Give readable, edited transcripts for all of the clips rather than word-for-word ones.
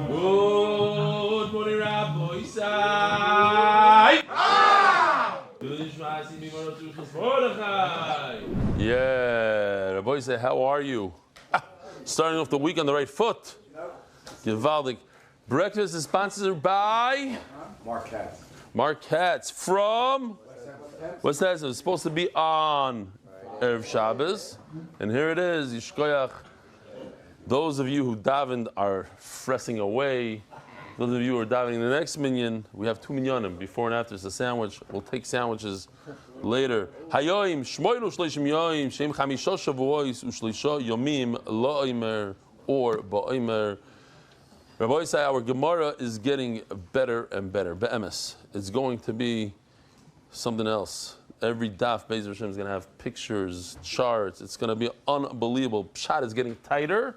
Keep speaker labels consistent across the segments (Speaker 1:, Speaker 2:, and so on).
Speaker 1: Good morning, Rabbi Isai. Yeah, Rabbi Isai, how are you? Starting off the week on the right foot. Gewaldig. Breakfast is sponsored by Marquette's from what's that? It's supposed to be on Erev Shabbos, and here it is. Yishkoyach. Those of you who davened are fressing away. Those of you who are davening the next minyan, we have 2 minyanim, before and after. It's a sandwich. We'll take sandwiches later. Hayoim, shmoiru shleishim yoim, shem chamisha shavuos, ushleisha yomim, lo'imer, or ba'omer. Rabbi Isai, our Gemara is getting better and better. Be'emes. It's going to be something else. Every daf, Be'ez Hashem, is going to have pictures, charts. It's going to be unbelievable. Pshat is getting tighter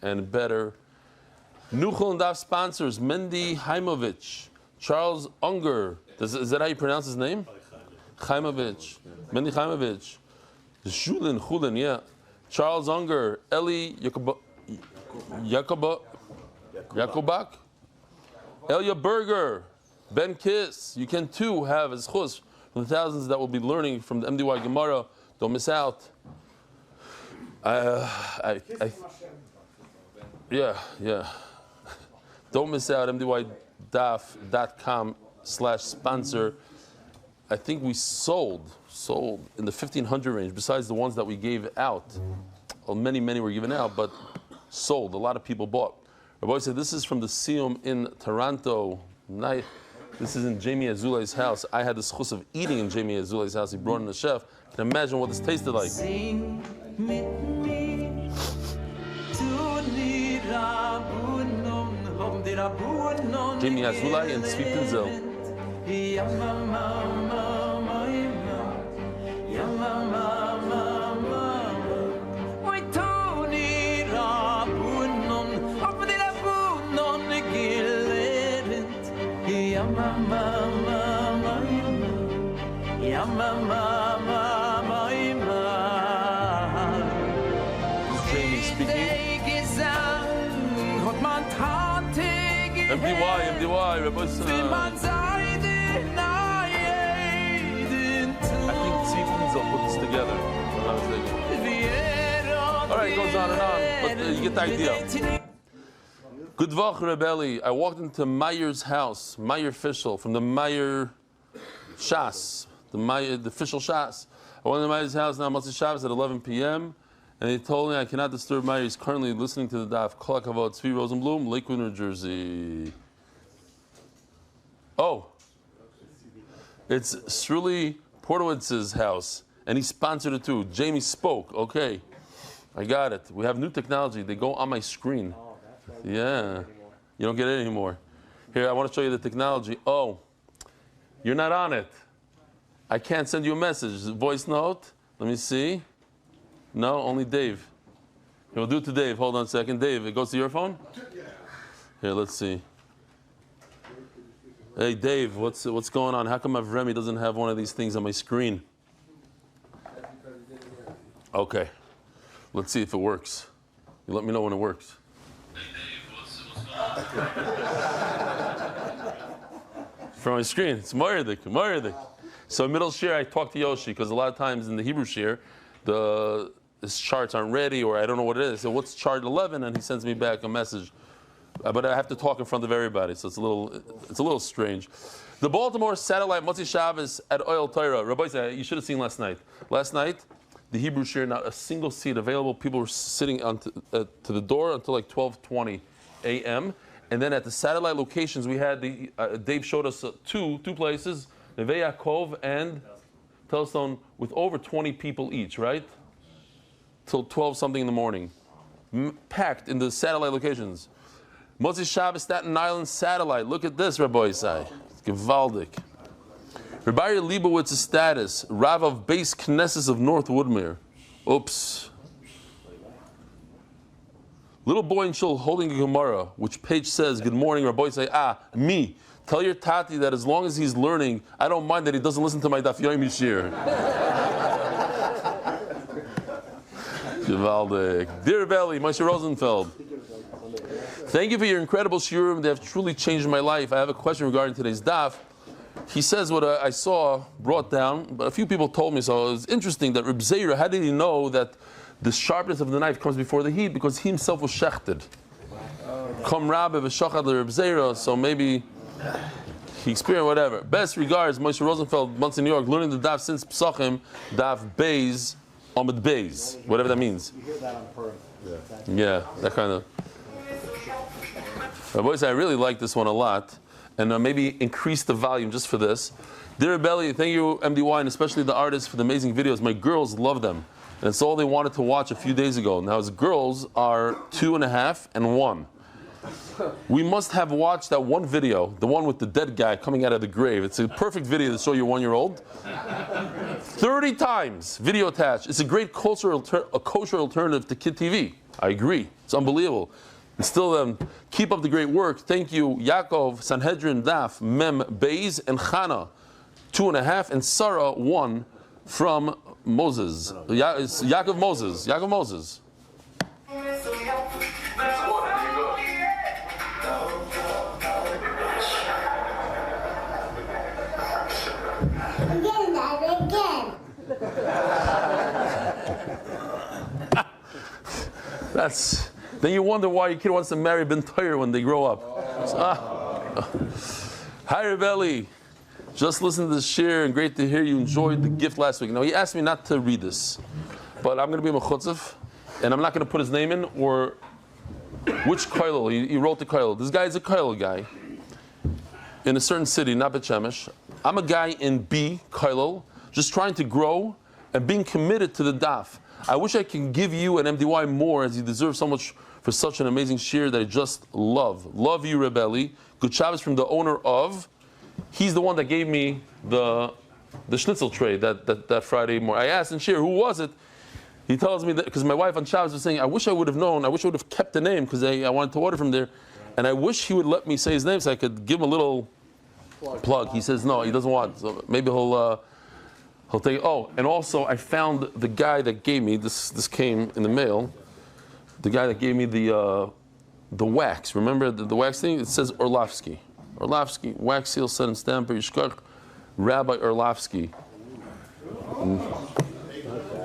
Speaker 1: and better. Nuchel and Daf sponsors Mendy Haimovich, Charles Unger. Is that how you pronounce his name? Haimovich. Mendy Haimovich. Chullin, yeah. Charles Unger. Eli Yakobak. Elia Berger. Ben Kiss. You can too have as chus from the thousands that will be learning from the MDY Gemara. Don't miss out. Yeah. Don't miss out, mdydaf.com/sponsor. I think we sold in the 1,500 range, besides the ones that we gave out. Well, many were given out, but sold. A lot of people bought. Rabbi said, this is from the Siyum in Toronto. This is in Jamie Azulai's house. I had the schus of eating in Jamie Azulai's house. He brought in a chef. I can imagine what this tasted like. Jamie Azulai and Sweet Pinzel. Jamie speaking. MDY, Rabbi Isai. I think Sweet Pinzel put this together. All right, it goes on and on, but you get the idea. Good vach, Rebelli. I walked into Meyer's house, Meyer Fischel, from the Meyer Shas, the Fischel Shas. I went to Meyer's house now, Motzei Shabbos at 11 p.m., and he told me I cannot disturb Meyer. He's currently listening to the daf. Kol hakavod, Tzvi Rosenblum, Lakewood, New Jersey. Oh, it's Sruli Portowitz's house, and he sponsored it too. Jamie spoke. Okay, I got it. We have new technology. They go on my screen. Yeah, you don't get it anymore. Here, I want to show you the technology. Oh, you're not on it. I can't send you a message. Voice note. Let me see. No, only Dave. We'll do it to Dave. Hold on a second. Dave, it goes to your phone? Here, let's see. Hey, Dave, what's going on? How come Avremi doesn't have one of these things on my screen? Okay. Let's see if it works. You let me know when it works. From my screen, it's Moirdik. So middle shir, I talked to Yoshi because a lot of times in the Hebrew shir, his charts aren't ready, or I don't know what it is. So what's chart 11? And he sends me back a message, but I have to talk in front of everybody, so it's a little strange. The Baltimore satellite Motzei Shabbos at Oil Torah. Rabbi Isai, you should have seen last night. Last night, the Hebrew shir, not a single seat available. People were sitting to the door until like 12:20 a.m. And then at the satellite locations, we had Dave showed us two places, Neve Yaakov and Telstone, with over 20 people each, right? Till 12 something in the morning, packed in the satellite locations. Motzei Shabbos, Staten Island satellite. Look at this, Rabbi Isai. Gewaldig. Rabbi Leibowitz's status, Rav of Beis Knesset of North Woodmere. Oops. Little boy in shul holding a Gemara, which page says, "Good morning, Rabbi Isai." Me. Tell your tati that as long as he's learning, I don't mind that he doesn't listen to my Daf Yomi shir. Gewaldig. Dear Valley, Moshe Rosenfeld. Thank you for your incredible shiurim. They have truly changed my life. I have a question regarding today's daf. He says what I saw brought down, but a few people told me so. It was interesting that Reb Zera, how did he know that the sharpness of the knife comes before the heat? Because he himself was shechted. Kom Rabbe v'shachad Reb Zera, so maybe he experienced whatever. Best regards, Moshe Rosenfeld, months in New York, learning the daf since Pesachim, daf Beis, Amid Beis, whatever that means.
Speaker 2: You hear that on Perth.
Speaker 1: Yeah, that kind of. Boys, I really like this one a lot, and maybe increase the volume just for this. Dear Belly, thank you, MDY, and especially the artists for the amazing videos. My girls love them, and it's all they wanted to watch a few days ago. Now, his girls are 2.5 and 1. We must have watched that one video, the one with the dead guy coming out of the grave. It's a perfect video to show your 1-year-old. 30 times, video attached. It's a great kosher alternative to Kid TV. I agree. It's unbelievable. And still, keep up the great work. Thank you, Yaakov, Sanhedrin, Daf, Mem, Beis, and Chana, 2.5, and Sarah, 1, from Moses. Yaakov Moses. Yaakov Moses. Then you wonder why your kid wants to marry Ben Toyer when they grow up. Hi, Rebelli. Just listen to the shir and great to hear you enjoyed the gift last week. Now, he asked me not to read this, but I'm going to be mechutzef, and I'm not going to put his name in or which koilel. He wrote the koilel. This guy is a koilel guy in a certain city, not Bet Shemesh. I'm a guy in B, koilel, just trying to grow and being committed to the daf. I wish I could give you an MDY more, as you deserve so much for such an amazing shir that I just love. Love you, Rebelli. Good Shabbos from the owner of. He's the one that gave me the schnitzel tray that Friday morning. I asked in shir, who was it? He tells me that because my wife on Shabbos was saying, I wish I would have known. I wish I would have kept the name because I wanted to order from there, and I wish he would let me say his name so I could give him a little plug. He says no, he doesn't want. So maybe he'll take. Oh, and also I found the guy that gave me this. This came in the mail. The guy that gave me the wax. Remember the wax thing? It says Orlovsky. Orlovsky, wax seal, set and stamp, Yishkach, Rabbi Orlovsky.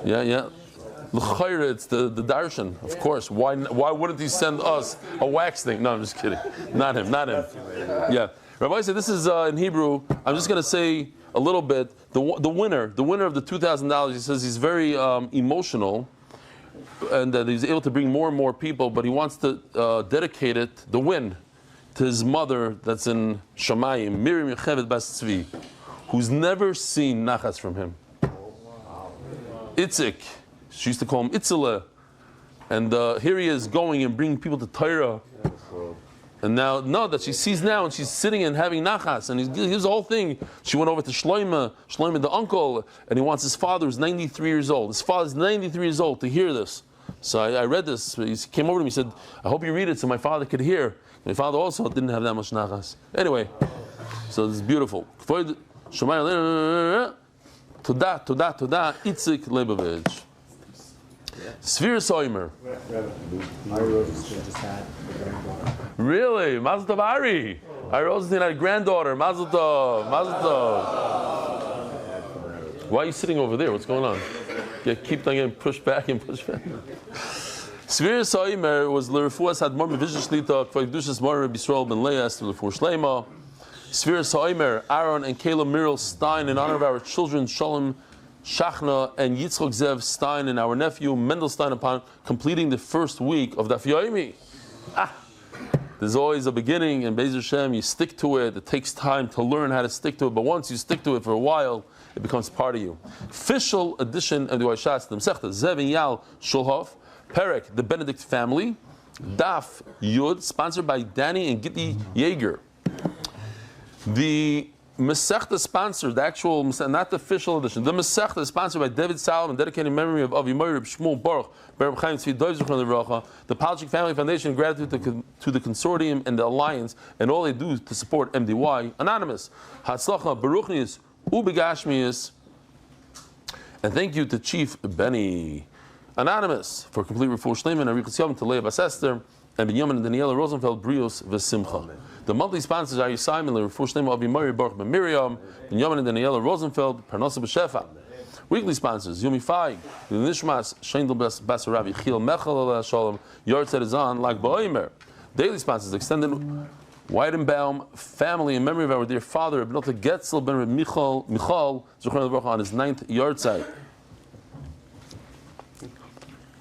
Speaker 1: Yeah. L'chayra, it's the darshan, of course. Why wouldn't he send us a wax thing? No, I'm just kidding. Not him. Yeah. Rabbi said this is in Hebrew. I'm just going to say a little bit. The winner of the $2,000. He says he's very emotional, and that he's able to bring more and more people. But he wants to dedicate the win, to his mother that's in Shamayim, Miriam Yocheved Bas Tzvi, who's never seen nachas from him. Itzik, she used to call him Itzele, and here he is going and bringing people to Torah. And now, no, that she sees now, and she's sitting and having nachas, and he gives the whole thing. She went over to Shloime the uncle, and he wants his father, who's 93 years old. His father's 93 years old, to hear this. So I read this. He came over to me, he said, I hope you read it so my father could hear. My father also didn't have that much nachas. Anyway, so this is beautiful. Toda, Itzik Leibovich. Sphere Soimer. Really? Mazel Tov Ari. Ari Rosenstein had a granddaughter. Mazel Tov. Why are you sitting over there? What's going on? Keep getting pushed back and pushed back. Sphere Soimer was L'Refuas had more Vision Shlita, Kvadushas Mor B'Yisrael Ben Leas, L'Refuah Shleima. Sphere Soimer, Aaron and Kayla Muriel Stein, in honor of our children, Shalom Shachna and Yitzchok Zev Stein, and our nephew Mendel Stein, upon completing the first week of Daf Yomi. There's always a beginning, and Be'ez Hashem, you stick to it. It takes time to learn how to stick to it, but once you stick to it for a while, it becomes part of you. Official edition of the Waishatz, the Masechta Zev and Yal Shulhof, Perek, the Benedict family, Daf Yud, sponsored by Danny and Gitti Yeager. The Masechta sponsored, the actual, not the official edition. The Masechta is sponsored by David Salom, dedicated in memory of Avi Moir, Shmuel Baruch, Bereb Chaim Tzvi Dov Zichron Livracha, the Palchik Family Foundation, gratitude to the consortium and the alliance, and all they do to support MDY. Anonymous, Hatzlacha, Baruchnius, Ubegashmius, and thank you to Chief Benny. Anonymous, for complete refuah shleima and arichas yom to Leah Bas Esther, and Benjamin and Daniela Rosenfeld, Brios V'Simcha. The monthly sponsors are Yisayim and Refush Nemo Abi Mari Baruch Ben Miriam, Benjamin and Daniela Rosenfeld, Parnasa B'Shefa. Weekly sponsors, Yumi Fai, Nishmas, Sheindel Basaravi, Chil Mechel Shalom, Yortzed Zan, Lag Ba'omer. Daily sponsors, extended Weidenbaum family in memory of our dear father, Ibnota Getzel ben Reb Michal, Zuchron Baruch on his 9th Yortzeit.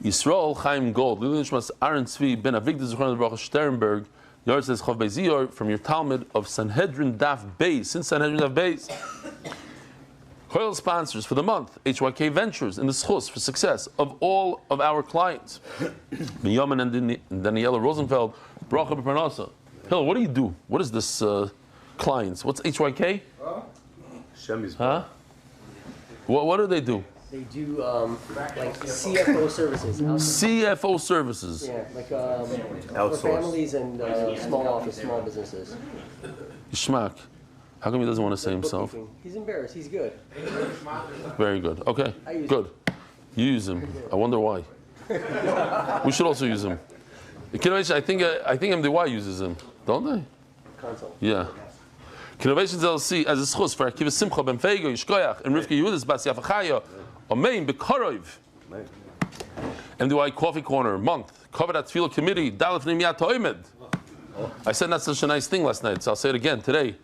Speaker 1: Yisrael Chaim Gold, Lili Nishmas Aaron Tzvi ben Avigdor Zuchron Baruch Sternberg, Yortzeit Chov Bezior from your Talmud of Sanhedrin Daf Beis, since Sanhedrin Daf Beis. Coil sponsors for the month, HYK Ventures in the schus for success of all of our clients. Benjamin and Daniela Rosenfeld, Bracha B'Parnasa. Hill, what do you do? What is this clients? What's HYK? Huh? What do they do?
Speaker 2: They do like CFO services.
Speaker 1: CFO services.
Speaker 2: Yeah, like for families and small businesses.
Speaker 1: Yishmak. How come he doesn't want to say himself?
Speaker 2: He's embarrassed. He's good.
Speaker 1: Very good. Okay. Good. You use him. I wonder why. We should also use him. I think MDY uses him, don't they?
Speaker 2: Console.
Speaker 1: Yeah. Innovations LLC as a schus for Akiva Simcha Ben Feigo Yishkoyach and Rivka Yehudis Bas Yafachaya Amein Bekarov. MDY Coffee Corner month. Covered at Tefillah Committee. Dalef Nimiyat Toimed. I said that's such a nice thing last night, so I'll say it again today.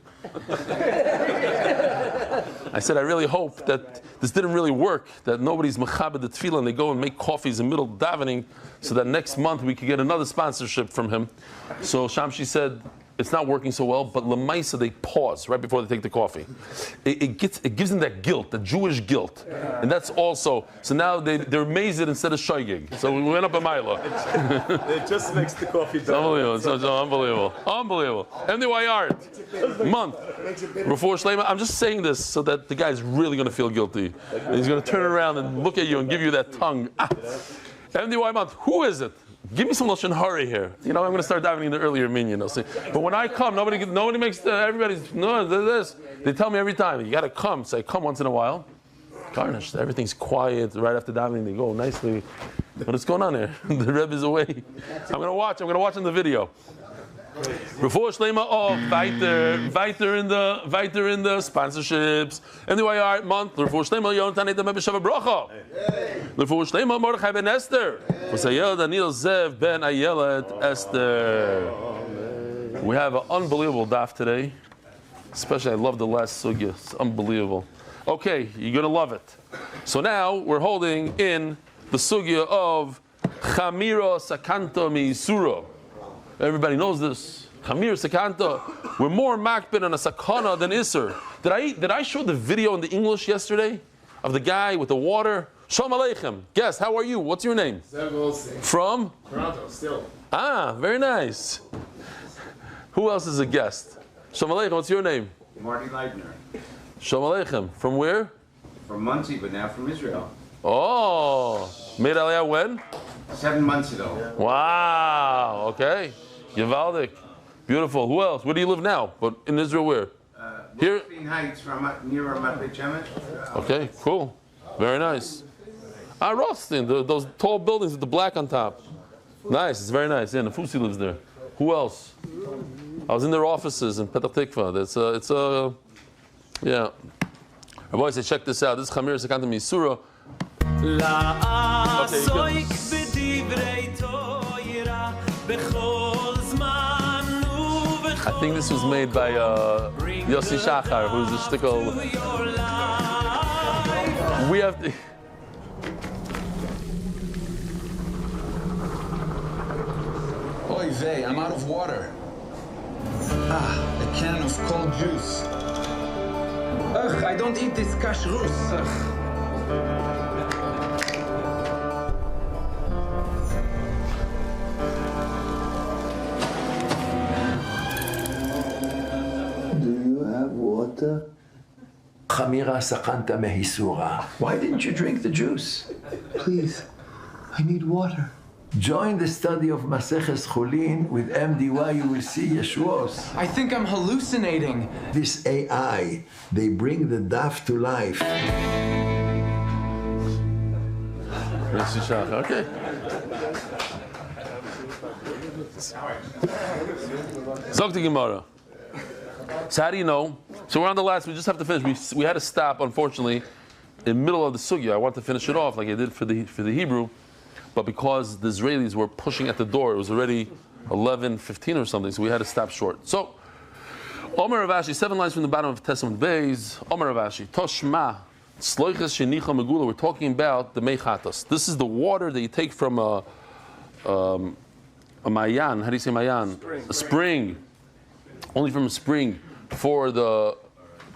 Speaker 1: I said I really hope that this didn't really work, that nobody's mechabed the tefillah and they go and make coffees in the middle of davening, so that next month we could get another sponsorship from him. So Shamshi said it's not working so well, but lemaisa they pause right before they take the coffee. It gives them that guilt, the Jewish guilt, and that's also so now they're mazed instead of shoygig. So we went up a mila.
Speaker 3: It just makes the coffee better.
Speaker 1: Unbelievable! It's unbelievable. MDY Art month. Before Shlema, I'm just saying this so that the guy's really going to feel guilty. And he's going to turn around and look at you and give you that tongue. MDY month. Who is it? Give me some Lashon Hara here. I'm going to start diving in the earlier minyan. See? But when I come, nobody makes everybody's no this. They tell me every time you got to come. So I come once in a while. Garnished. Everything's quiet. Right after davening, they go nicely. What's going on here? The Rebbe is away. I'm going to watch on the video. Before Shlema, weiter in the sponsorships. MDY Art month. Before Shlema, Yonatan Etam B'Shava Bracha. Before Shlema, Mordechai ben Esther. V'Sayel Daniel Zev ben Ayelet Esther. We have an unbelievable daf today. Especially, I love the last sugya. It's unbelievable. Okay, you're gonna love it. So now we're holding in the sugya of Chamira Sakanta Mi'Isura. Everybody knows this. Chamir Sakanta. We're more makbid on a sakana than Isser. Did I show the video in the English yesterday of the guy with the water? Shalom Aleichem. Guest, how are you? What's your name? From?
Speaker 4: Toronto, still.
Speaker 1: Ah, very nice. Who else is a guest? Shalom Aleichem, what's your name?
Speaker 4: Marty Leibner.
Speaker 1: Shalom Aleichem. From where?
Speaker 4: From Muncie, but now from Israel.
Speaker 1: Oh, made Aliyah when?
Speaker 4: 7 months ago.
Speaker 1: Wow, okay. Yevaldik. Beautiful. Who else? Where do you live now? But in Israel, where? Here?
Speaker 4: Green Heights, near Ramat Beit Shemesh.
Speaker 1: Okay, cool. Very nice. Rostin, those tall buildings with the black on top. Nice, it's very nice. Yeah, Nafusi lives there. Who else? I was in their offices in Petah Tikva. Yeah. Our boys say, check this out. This is Chamir Sakanta Mi'Isura. I think this was made by Yossi Shachar, who's a shtickle. We have to.
Speaker 5: Oy vey, I'm out of water. A can of cold juice. Ugh, I don't eat this kashrus.
Speaker 6: Water? Chamira sakanta mehisura. Why didn't you drink the juice? Please, I need water. Join the study of Maseches Chullin with MDY. You will see Yeshuos.
Speaker 5: I think I'm hallucinating.
Speaker 6: This AI, they bring the daf to life.
Speaker 1: Okay. Zok the Gemara. So how do you know? So we're on the last. We just have to finish. We had to stop, unfortunately, in the middle of the sugya. I want to finish it off like I did for the Hebrew, but because the Israelis were pushing at the door, it was already 11:15 or something, so we had to stop short. So, Omer Ravashi, 7 lines from the bottom of Testament Beis. Omer Ravashi, Toshma, Sloiches Shenicha Megula. We're talking about the Meichatas. This is the water that you take from a mayan. How do you say mayan? A spring. Only from a spring for the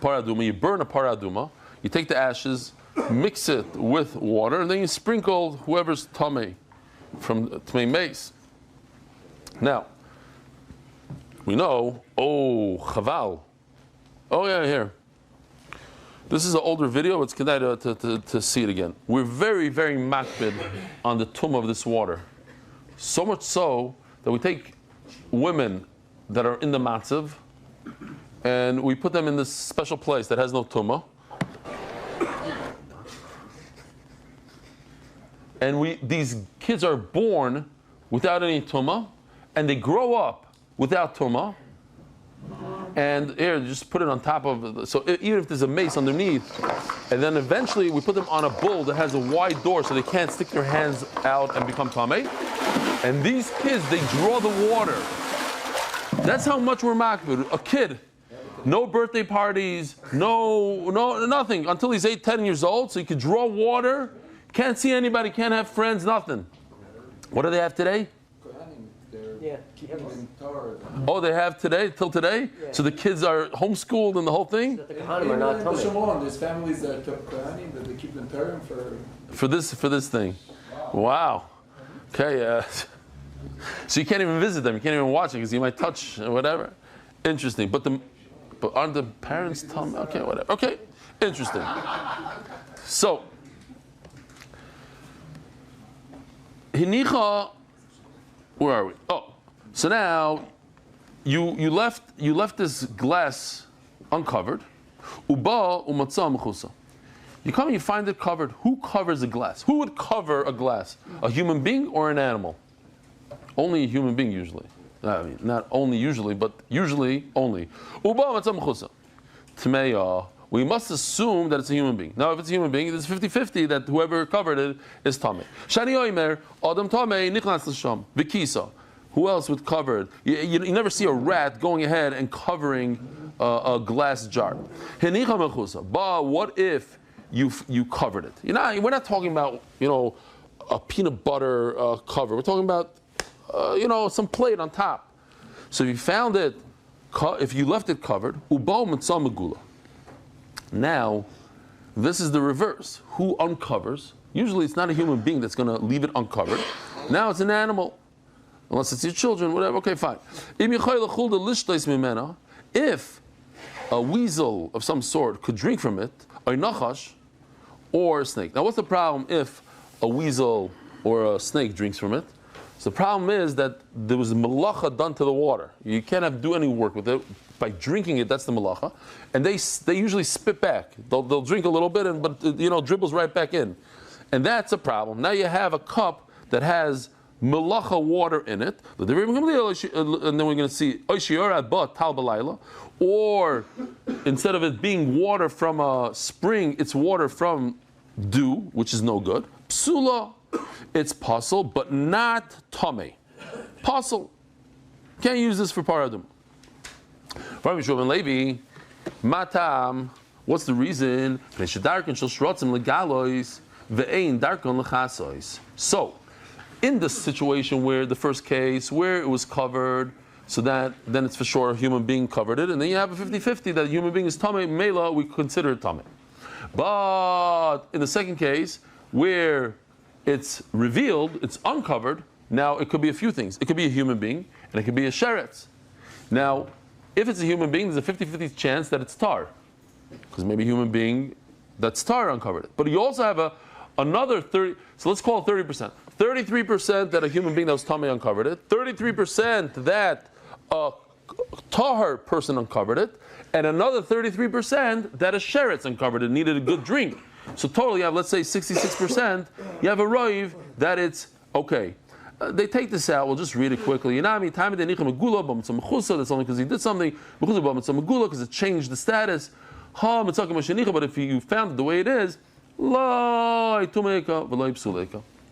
Speaker 1: paraduma. You burn a paraduma. You take the ashes, mix it with water, and then you sprinkle whoever's tamei from tamei mace. Now, we know, chaval. Oh yeah, here. This is an older video, it's good to see it again. We're very, very makbid on the tumah of this water. So much so that we take women that are in the matzav and we put them in this special place that has no tumah. And these kids are born without any tumah, and they grow up without tumah. And here, just put it on top of. So even if there's a mace underneath, and then eventually we put them on a bull that has a wide door, so they can't stick their hands out and become tamei. And these kids, they draw the water. That's how much we're makbid. A kid, no birthday parties, no nothing until he's 8, 10 years old. So he can draw water. Can't see anybody, can't have friends, nothing. What do they have today?
Speaker 2: Yeah.
Speaker 1: Oh, they have today, till today?
Speaker 2: Yeah.
Speaker 1: So the kids are homeschooled and the whole thing?
Speaker 2: The Kohanim are not tamei.
Speaker 7: Shimon, there's families that took Kohanim that they keep them Turim for
Speaker 1: this thing. Wow. Okay, so you can't even visit them, you can't even watch it because you might touch whatever. Interesting. But aren't the parents tamei? Okay, whatever. Okay, interesting. So Hinicha, where are we? Oh, so now you left this glass uncovered. Uba umatzah mechusa. You come and you find it covered. Who covers a glass? Who would cover a glass? A human being or an animal? Only a human being usually. I mean, not only usually, but usually only. Uba umatzah mechusa. Tmeya. We must assume that it's a human being. Now, if it's a human being, it's 50-50 that whoever covered it is tamei. Shani oimer, adam tamei, nichnas l'sham, v'kisa. Who else would cover it? You never see a rat going ahead and covering a glass jar. Henicha mechusa. But what if you covered it? We're not talking about a peanut butter cover. We're talking about some plate on top. So if you found it, if you left it covered, ubao mitzah megula. Now, this is the reverse. Who uncovers? Usually it's not a human being that's going to leave it uncovered. Now it's an animal. Unless it's your children, whatever. Okay, fine. If a weasel of some sort could drink from it, or nachash, or a snake. Now what's the problem if a weasel or a snake drinks from it? So the problem is that there was malacha done to the water. You can't do any work with it. By drinking it, that's the malacha. And they usually spit back. They'll drink a little bit, but dribbles right back in. And that's a problem. Now you have a cup that has malacha water in it. And then we're going to see, or instead of it being water from a spring, it's water from dew, which is no good. Psula, it's pasul, but not tamei. Pasul. Can't use this for paradum. Levi, Matam, what's the reason? So, in this situation where the first case, where it was covered, so that then it's for sure a human being covered it, and then you have a 50-50 that a human being is tamei, mela, we consider it tamei. But in the second case, where it's revealed, it's uncovered, now it could be a few things. It could be a human being, and it could be a sheretz. Now, if it's a human being, there's a 50-50 chance that it's tar. Because maybe a human being that's tar uncovered it. But you also have another 30, so let's call it 30%. 33% that a human being that was tamei uncovered it. 33% that a tahar person uncovered it. And another 33% that a sheretz uncovered it, needed a good drink. So totally you have, let's say, 66%. You have a roiv that it's okay. They take this out. We'll just read it quickly. That's only because he did something. Because it changed the status. But if you found it the way it is,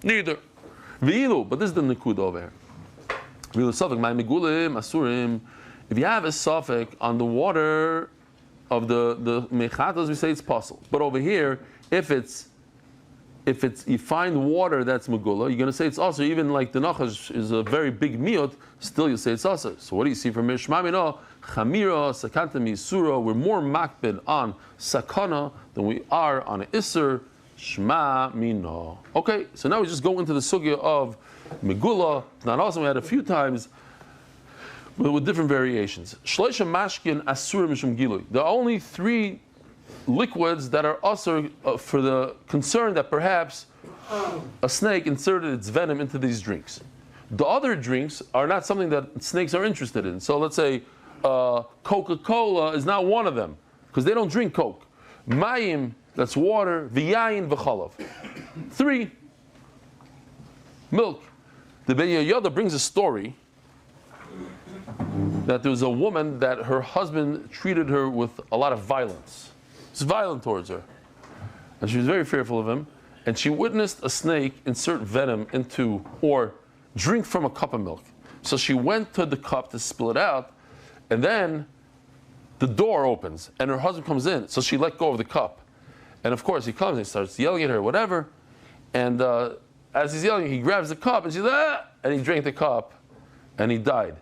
Speaker 1: neither. But this is the nikud over here. If you have a suffix on the water of the mechatas, we say it's possible. But over here, if you find water that's megula, you're going to say it's also. Even like the nachash is a very big miot, still you say it's also. So what do you see from Mishmamino? Chamira, sakanta misura. We're more makbid on sakana than we are on an isser. Shma mino. Okay, so now we just go into the sugya of megula. Not also we had a few times with different variations. Shleisha mashkin asur mishum gilui. There are only 3 liquids that are usher for the concern that perhaps a snake inserted its venom into these drinks. The other drinks are not something that snakes are interested in. So let's say Coca-Cola is not one of them because they don't drink Coke. Mayim, that's water, v'yayin v'chalav. 3, milk. The Ben Yehoyada brings a story that there was a woman that her husband treated her with a lot of violence. He was violent towards her. And she was very fearful of him. And she witnessed a snake insert venom into, or drink from a cup of milk. So she went to the cup to spill it out, and then the door opens, and her husband comes in. So she let go of the cup. And of course, he comes and he starts yelling at her, whatever. And as he's yelling, he grabs the cup, and she's and he drank the cup, and he died.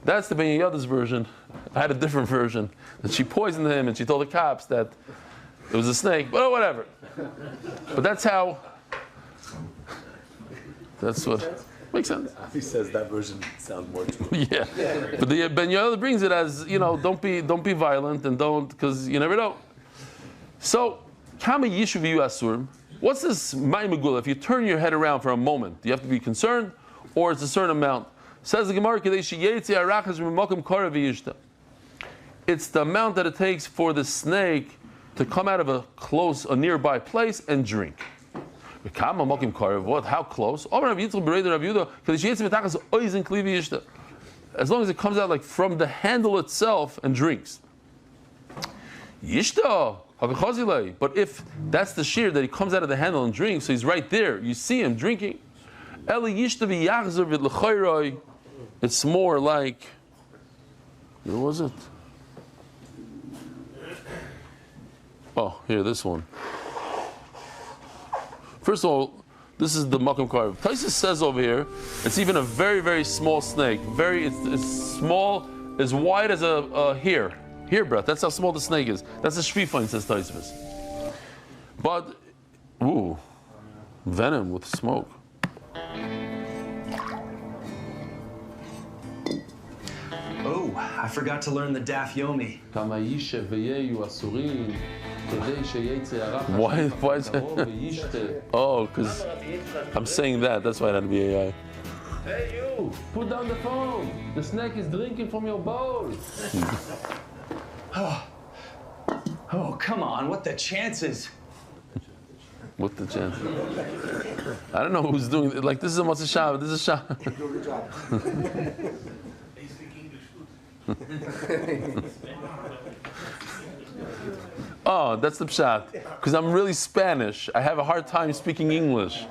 Speaker 1: That's the Ben Yehoyada's version. I had a different version. That she poisoned him, and she told the cops that it was a snake, but whatever. But that's how. That's what makes sense.
Speaker 3: He says that version sounds more true.
Speaker 1: Yeah, but the Ben Yehoyada brings it as, don't be violent and don't, because you never know. So, kama yishuv yu asurim. What's this ma'imagula? If you turn your head around for a moment, do you have to be concerned, or it's a certain amount? Says the Gemara, it's the amount that it takes for the snake to come out of a nearby place and drink. What? How close? As long as it comes out like from the handle itself and drinks. But if that's the shear that he comes out of the handle and drinks, so he's right there, you see him drinking. It's more like, where was it? Oh, here, this one. First of all, this is the Makam Karv. Taisus says over here, it's even a very, very small snake. It's small, as wide as a hair breadth. That's how small the snake is. That's a shvifein, says Taisus. But, venom with smoke.
Speaker 8: Oh, I forgot to learn the Daf Yomi.
Speaker 1: Why is it? Oh, because I'm saying that. That's why it had to be AI. Hey, you! Put down the phone. The snake is drinking from your bowl.
Speaker 8: Oh, come on. What the chances?
Speaker 1: What the chances? I don't know who's doing it. Like, this is a Matzah Shabbat. This is a Shabbat.
Speaker 7: Good job.
Speaker 1: Oh, that's the pshat. Because I'm really Spanish. I have a hard time speaking English.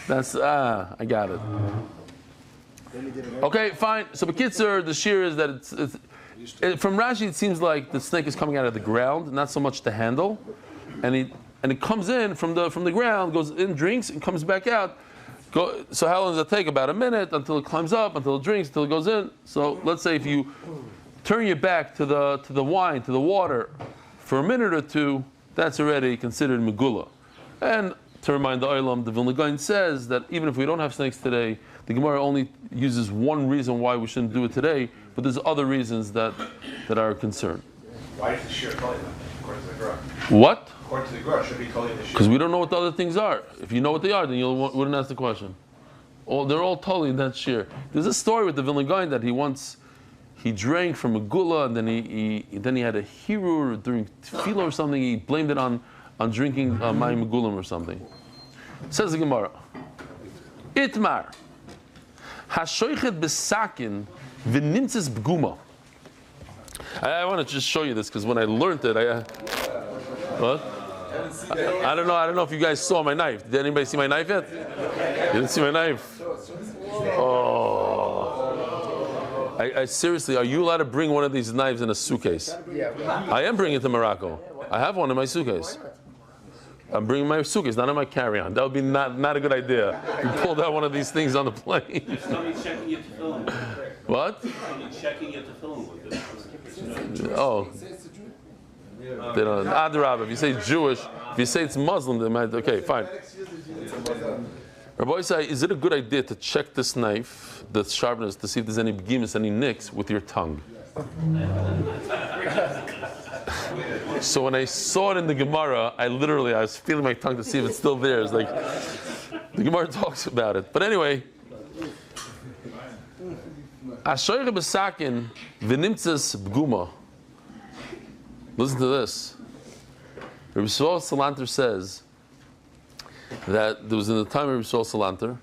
Speaker 1: That's, I got it. Okay, fine. So, B'kitzur, the shear is that from Rashi, it seems like the snake is coming out of the ground, not so much the handle. And it comes in from the ground, goes in, drinks, and comes back out. So how long does it take? About a minute until it climbs up, until it drinks, until it goes in. So let's say if you turn your back to the wine, to the water, for a minute or two, that's already considered megula. And to remind the Olam, the Vilna Gaon says that even if we don't have snakes today, the Gemara only uses one reason why we shouldn't do it today, but there's other reasons that are concerned.
Speaker 9: Why is the shear calling them, according to the Gemara?
Speaker 1: What?
Speaker 9: According to the Gemara, should be calling the shear.
Speaker 1: Because we don't know what the other things are. If you know what they are, then you wouldn't ask the question. They're all totally in that shear. There's a story with the Vilna Gaon that he drank from a gula, and then he had a hirur during tefillah or something. He blamed it on drinking mayim gulam or something. Says the Gemara, Itmar. Hashoichet besakin v'nimtzes b'guma. I want to just show you this because when I learned it, what? I don't know if you guys saw my knife. Did anybody see my knife yet? You didn't see my knife? Oh. I seriously, are you allowed to bring one of these knives in a suitcase? I am bringing it to Morocco. I have one in my suitcase. I'm bringing my suitcase, not in my carry-on. That would be not a good idea. You pulled out one of these things on the plane.
Speaker 10: Somebody's checking you to film.
Speaker 1: What?
Speaker 10: Somebody's checking you to film with it.
Speaker 1: Oh. They don't. Adrab, if you say Jewish, if you say it's Muslim, they might. Okay, fine. Rabbi say, is it a good idea to check this knife, the sharpness, to see if there's any begimis, any nicks with your tongue? So when I saw it in the Gemara, I was feeling my tongue to see if it's still there. It's like the Gemara talks about it. But anyway, Ashoyre besakin v'nimtzes b'guma. Listen to this. Rabbi Yisrael Salanter says that there was in the time of Rabbi Yisrael Salanter.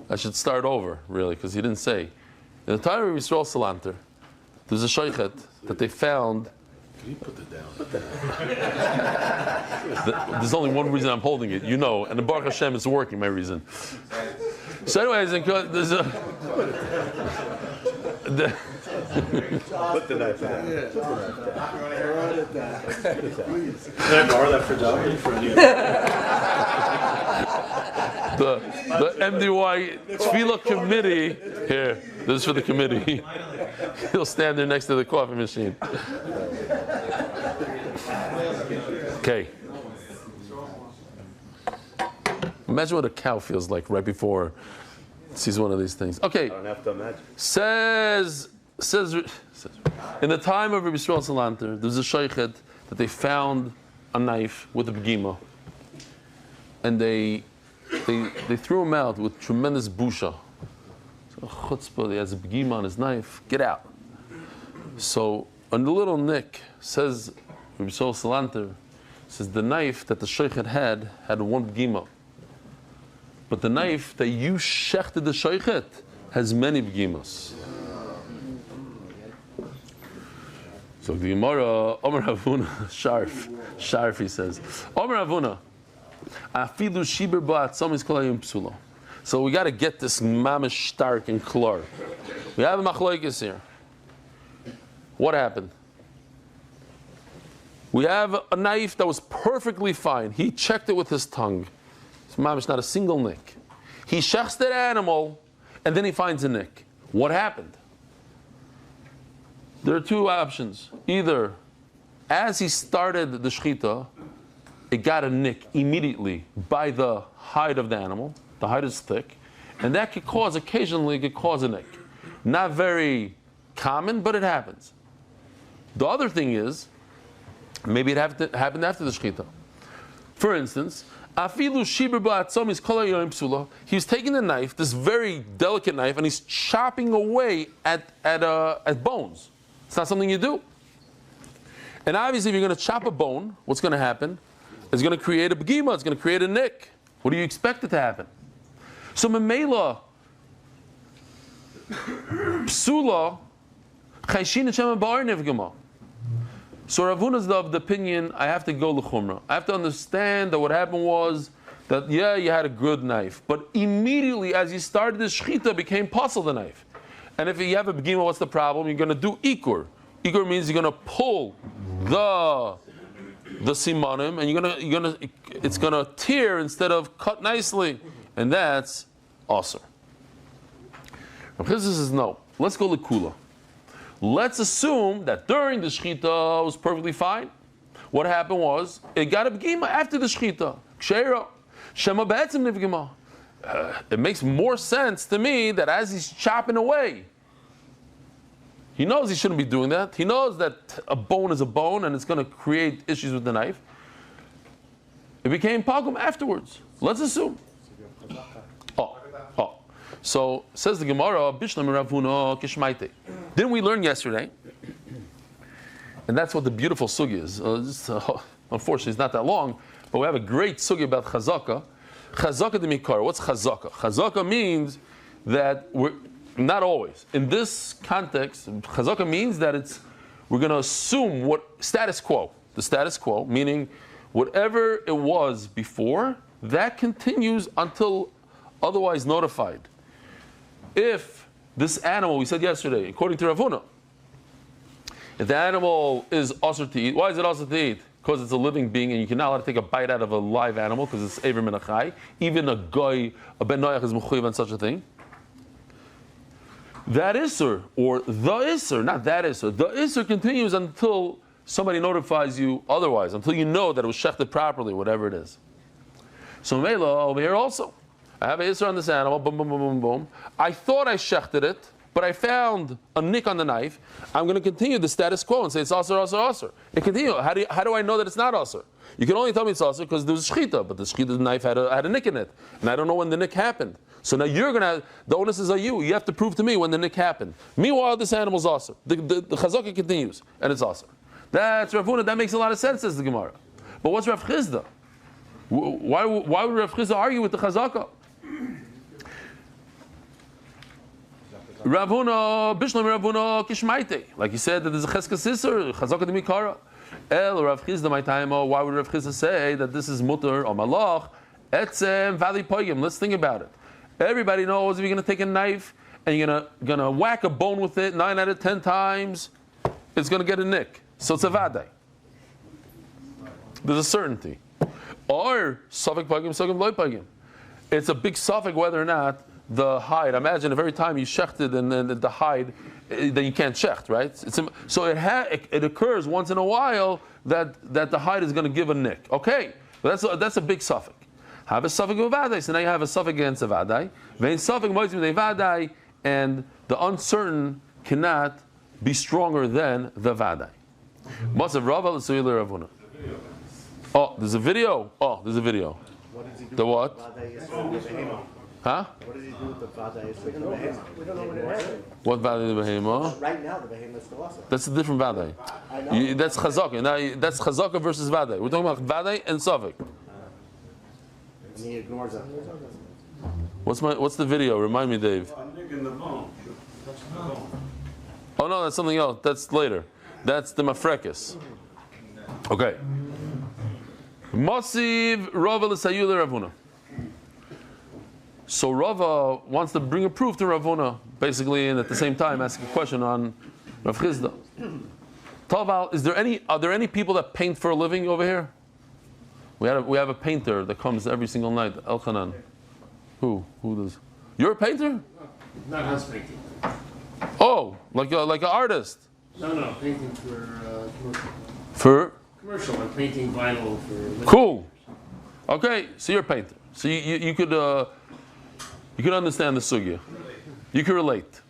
Speaker 1: I should start over, really, because he didn't say. In the time of Rabbi Yisrael Salanter, there was a shaychet that they found.
Speaker 3: Can you put that down?
Speaker 1: There's only one reason I'm holding it, and the Baruch Hashem is working, my reason. So anyways, there's a...
Speaker 3: Put the knife down.
Speaker 9: Can I borrow that for Dawg?
Speaker 1: The MDY Tefillah committee, here, this is for the committee. He'll stand there next to the coffee machine. Okay. Imagine what a cow feels like right before it sees one of these things. Okay.
Speaker 3: I don't have to imagine.
Speaker 1: Says in the time of Rabbi Yisrael Salanter, there's a shaychet that they found a knife with a begima, and they threw him out with tremendous busha. So chutzpah, he has a begima on his knife. Get out. So on the little nick says Rabbi Yisrael Salanter says the knife that the shaychet had one begima, but the knife that you shechted the shaychet has many begimas. So the Gemara, Omer Havuna, Sharf, he says, Omer Havuna, Afilu Shiber Ba'atzomis Kolayim Psula. So we got to get this mamish stark and klar. We have a machloikis here. What happened? We have a knife that was perfectly fine. He checked it with his tongue. It's mamish, not a single nick. He shechs that animal, and then he finds a nick. What happened? There are two options. Either, as he started the shechita, it got a nick immediately by the hide of the animal. The hide is thick, and that occasionally could cause a nick. Not very common, but it happens. The other thing is, maybe it happened after the shechita. For instance, Afilu Shiber Ba'atzomis Kolayim Psula. He's taking the knife, this very delicate knife, and he's chopping away at bones. It's not something you do. And obviously, if you're going to chop a bone, what's going to happen? It's going to create a begima. It's going to create a nick. What do you expect it to happen? So memela, psula, chayshin and bar nivgama. So Rav Huna is of the opinion I have to go l'chumra. I have to understand that what happened was that you had a good knife, but immediately as you started the shechita, became pasul the knife. And if you have a begima, what's the problem? You're going to do ikur. Ikur means you're going to pull the simanim, and it's going to tear instead of cut nicely, and that's awesome. Rav Chizda says no. Let's go lekula. Let's assume that during the shechita it was perfectly fine. What happened was it got a begima after the shechita. Ksheira shema be'etzim nivgima. It makes more sense to me that as he's chopping away, he knows he shouldn't be doing that. He knows that a bone is a bone and it's going to create issues with the knife. It became pagum afterwards. Let's assume. So says the Gemara, Bishlam Rav Huna Kishmaite. Didn't we learn yesterday? And that's what the beautiful sugi is. Unfortunately, it's not that long, but we have a great sugi about chazaka. Chazaka de mikar. What's chazaka? Chazaka means that we're not always. In this context, chazaka means that we're going to assume what status quo. The status quo, meaning whatever it was before, that continues until otherwise notified. If this animal, we said yesterday, according to Rav Huna, if the animal is asur to eat, why is it asur to eat? Because it's a living being and you cannot allowed to take a bite out of a live animal because it's Ever Min HaChai. Even a guy, a Ben Noach is mechuyev on such a thing. That Isser, or the Isser, not that Isser, the Isser continues until somebody notifies you otherwise, until you know that it was shechted properly, whatever it is. So Mela, over here also, I have an Isser on this animal, boom, boom, boom, boom, boom. I thought I shechted it, but I found a nick on the knife. I'm going to continue the status quo and say it's asur, asur, asur. It continues. How do I know that it's not asur? You can only tell me it's asur because there was shechita, but the shechita knife had a nick in it, and I don't know when the nick happened. So now you're going to, the onus is on you. You have to prove to me when the nick happened. Meanwhile, this animal's asur. The chazaka continues, and it's asur. That's Rav Huna. That makes a lot of sense, says the Gemara. But what's Rav Chizda? Why would Rav Chizda argue with the chazaka? Rav Huna, Bishlam Rav Huna Kishmaite. Like he said that there's a cheskas isser, chazaka de mikara. El Rav Chizda my time. Why would Rav Chizda say that this is mutter or malach? Etzem vali poyim. Let's think about it. Everybody knows if you're going to take a knife and you're going to whack a bone with it 9 out of 10 times, it's going to get a nick. So it's a vadai. There's a certainty. Or safek pagim, safek loy pagim. It's a big safek whether or not the hide. Imagine if every time you shechted and then the hide, then you can't shecht, right? So it occurs once in a while that the hide is going to give a nick. Okay, that's a big safek. Have a safek of vadai. So now you have a safek against a vadai. Vein safek moitzim de vadai, and the uncertain cannot be stronger than the vadai. Masav Rava l'suyil Rav Huna. Oh, there's a video.
Speaker 3: What does he do
Speaker 1: The what?
Speaker 3: with the behema?
Speaker 1: Huh?
Speaker 3: What does he do with the vadai? We don't know what happened.
Speaker 1: What vadai the behema?
Speaker 3: Right now, the behema is still awesome.
Speaker 1: That's a different vadai.
Speaker 3: I know.
Speaker 1: That's chazaka. Now that's chazaka versus vadai. We're talking about vadai and safek.
Speaker 3: And he ignores that.
Speaker 1: What's the video? Remind me, Dave. Oh no, that's something else. That's later. That's the mafrekis. Okay. Masiv Rava l'sayul Rav Huna. So Rava wants to bring a proof to Rav Huna, basically, and at the same time ask a question on Rav Chizda. Taval, are there any people that paint for a living over here? We have a painter that comes every single night, Elchanan. Who does? You're a painter?
Speaker 10: Not house painting.
Speaker 1: Oh, like an artist.
Speaker 10: No, painting for commercial.
Speaker 1: For?
Speaker 10: Commercial, I'm painting vinyl for...
Speaker 1: Cool. Okay, so you're a painter. So you could understand the sugya. You could relate.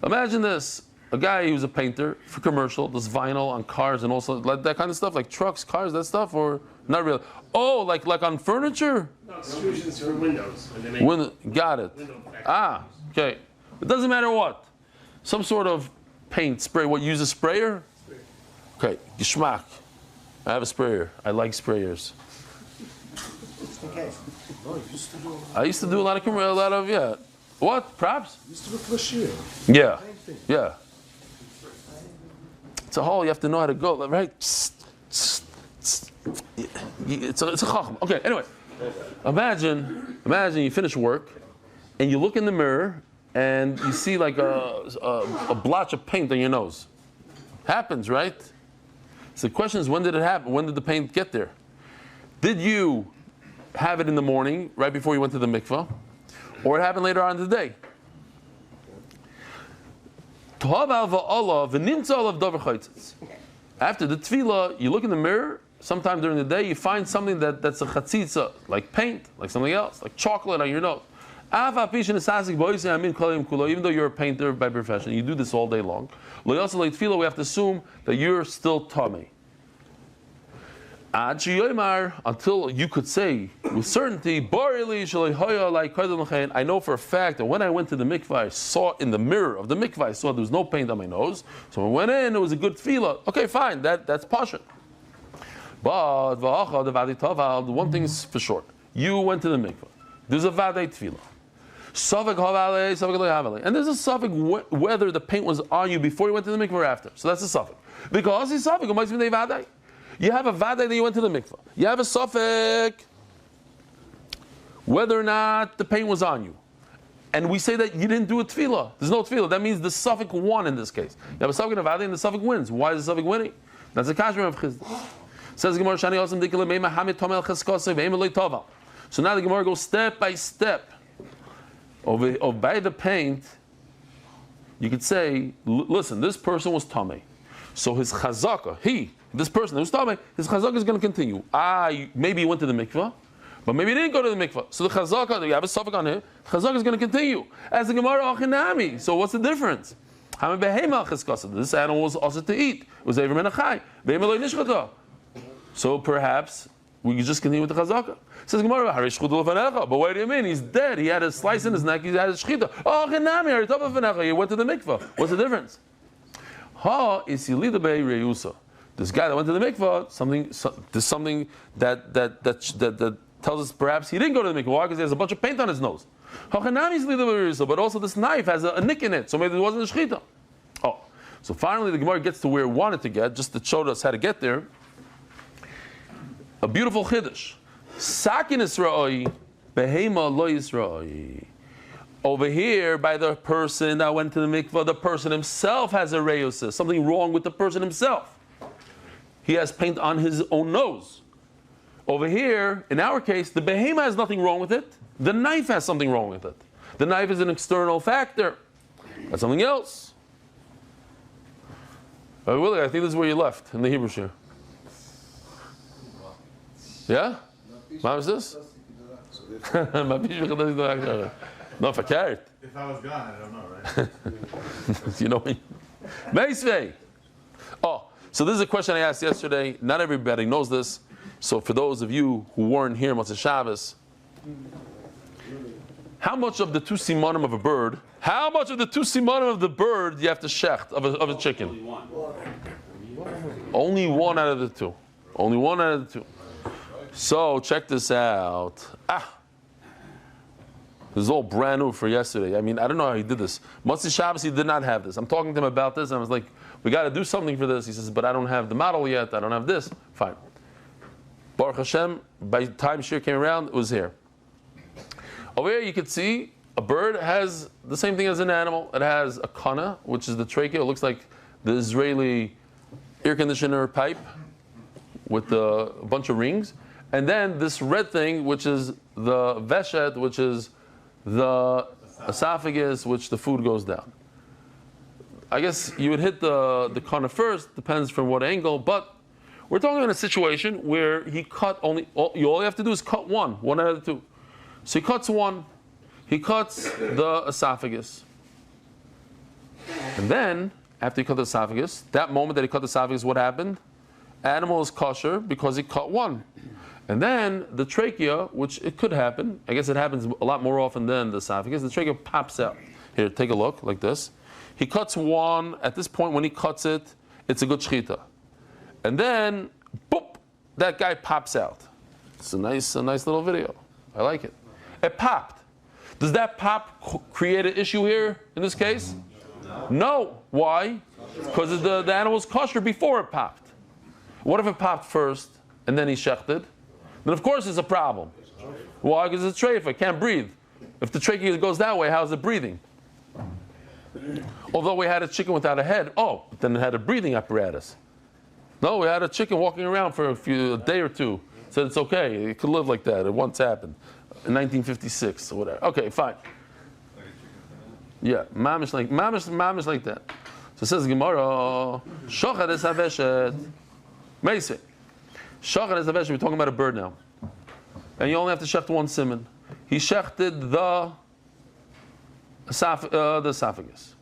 Speaker 1: Imagine this. A guy who's a painter for commercial, does vinyl on cars and also like that kind of stuff, like trucks, cars, that stuff, or not really? Oh, like on furniture?
Speaker 10: No, extrusions for windows. When they make
Speaker 1: Got it. Okay. It doesn't matter what. Some sort of paint, spray. What, use a sprayer? Okay, geschmack. I have a sprayer. I like sprayers.
Speaker 3: Okay.
Speaker 1: I used to do a lot of yeah. What? Props?
Speaker 3: Used to be flashir.
Speaker 1: Yeah. It's a hole. You have to know how to go, right? It's a chacham. Okay. Anyway, imagine you finish work, and you look in the mirror, and you see like a blotch of paint on your nose. Happens, right? So the question is, when did it happen? When did the paint get there? Did you have it in the morning, right before you went to the mikvah, or it happened later on in the day? After the tefillah, you look in the mirror, sometime during the day, you find something that's a chatzitza, like paint, like something else, like chocolate on your nose. Even though you're a painter by profession, you do this all day long. We have to assume that you're still tummy. Until you could say with certainty, I know for a fact that when I went to the mikvah, I saw in the mirror of the mikvah, I saw there was no paint on my nose. So when I went in, it was a good tefillah. Okay, fine, that's pasha. But the one thing is for sure. You went to the mikvah. There's a vadei tefillah. Safek havale, safek lo havale. And there's a safek whether the paint was on you before you went to the mikvah or after. So that's a safek. Because he's safek, you have a vaday that you went to the mikvah. You have a safek whether or not the paint was on you. And we say that you didn't do a tefillah. There's no tefillah. That means the safek won in this case. You have a safek and a vaday and the safek wins. Why is the safek winning? That's a kashmir of Chizd. Says Gemara Shani Osam Dikele Meima Hamid Tomel Cheskose Ve'im Eloi Toval. So now the Gemara goes step by step. By the paint, you could say, listen, this person was Tomei. So his chazaka, this person who's Tomei, his chazaka is going to continue. Maybe he went to the mikvah, but maybe he didn't go to the mikvah. So the chazaka, you have a suffix on here, chazaka is going to continue. As the Gemara Achinami. So what's the difference? This animal was also to eat. It was Ever Menachai. Ve'im Eloi Nishchata. So perhaps we could just continue with the chazaka. Says Gemara, but what do you mean? He's dead. He had a slice in his neck. He had a shchita. Oh, he went to the mikvah. What's the difference? This guy that went to the mikvah, there's something that tells us perhaps he didn't go to the mikvah. Why? Because he has a bunch of paint on his nose. But also this knife has a nick in it, so maybe it wasn't a shchita. So finally the Gemara gets to where it wanted to get, just to show us how to get there. A beautiful chiddush. Sakin Yisra'i, behema lo Yisra'i. Over here, by the person that went to the mikvah, the person himself has a reyusis. Something wrong with the person himself. He has paint on his own nose. Over here, in our case, the behema has nothing wrong with it. The knife has something wrong with it. The knife is an external factor. That's something else. Willie, I think this is where you left in the Hebrew shir. Yeah? What was this? No, if I carried.
Speaker 9: If I was gone, I don't know, right?
Speaker 1: You know me. Meisvei. So this is a question I asked yesterday. Not everybody knows this. So for those of you who weren't here Motzei Shabbos, how much of the two simanim of a bird? How much of the two simanim of the bird do you have to shecht of a chicken? Only one out of the two. Only one out of the two. So check this out. This is all brand new for yesterday. I mean, I don't know how he did this. Motzei Shabbos, he did not have this. I'm talking to him about this, and I was like, we got to do something for this. He says, but I don't have the model yet. I don't have this. Fine. Baruch Hashem, by the time Shir came around, it was here. Over here, you can see a bird has the same thing as an animal. It has a kana, which is the trachea. It looks like the Israeli air conditioner pipe with a bunch of rings. And then this red thing, which is the veshet, which is the esophagus, which the food goes down. I guess you would hit the kana first, depends from what angle, but we're talking about a situation where he cut all you have to do is cut one out of the two. So he cuts one, he cuts the esophagus. And then, after he cut the esophagus, that moment that he cut the esophagus, what happened? Animal is kosher because he cut one. And then the trachea, which it could happen, I guess it happens a lot more often than the esophagus, the trachea pops out. Here, take a look, like this. He cuts one, at this point when he cuts it, it's a good shchita. And then, boop, that guy pops out. It's a nice little video. I like it. It popped. Does that pop create an issue here, in this case? No. Why? Because the animal's kosher before it popped. What if it popped first, and then he shechted? Then of course it's a problem. Why? Because it's a treifa, it can't breathe. If the trachea goes that way, how's it breathing? Although we had a chicken without a head, then it had a breathing apparatus. No, we had a chicken walking around for a day or two. Said it's okay, it could live like that. It once happened in 1956 or whatever. Okay, fine. Yeah, mamish like that. So it says Gemara, Shochad es haveshet. Meisei. Shachar is the vegetable. We're talking about a bird now. And you only have to shecht one siman. He shechted the esophagus.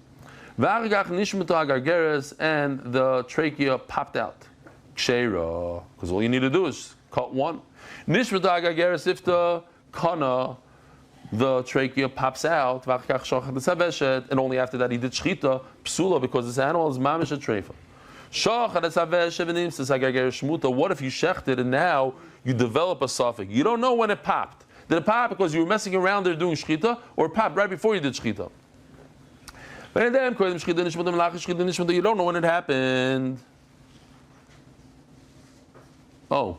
Speaker 1: V'argach nishmata agargeres, and the trachea popped out. Ksheira. Because all you need to do is cut one. Nishmata agargeres, if the kana, the trachea pops out, v'argach shachar is haveshet, and only after that he did shchita, psula, because this animal is mamish a treifa. What if you shechted and now you develop a suffix? You don't know when it popped. Did it pop because you were messing around there doing shchita, or it popped right before you did shchita? You don't know when it happened. Oh.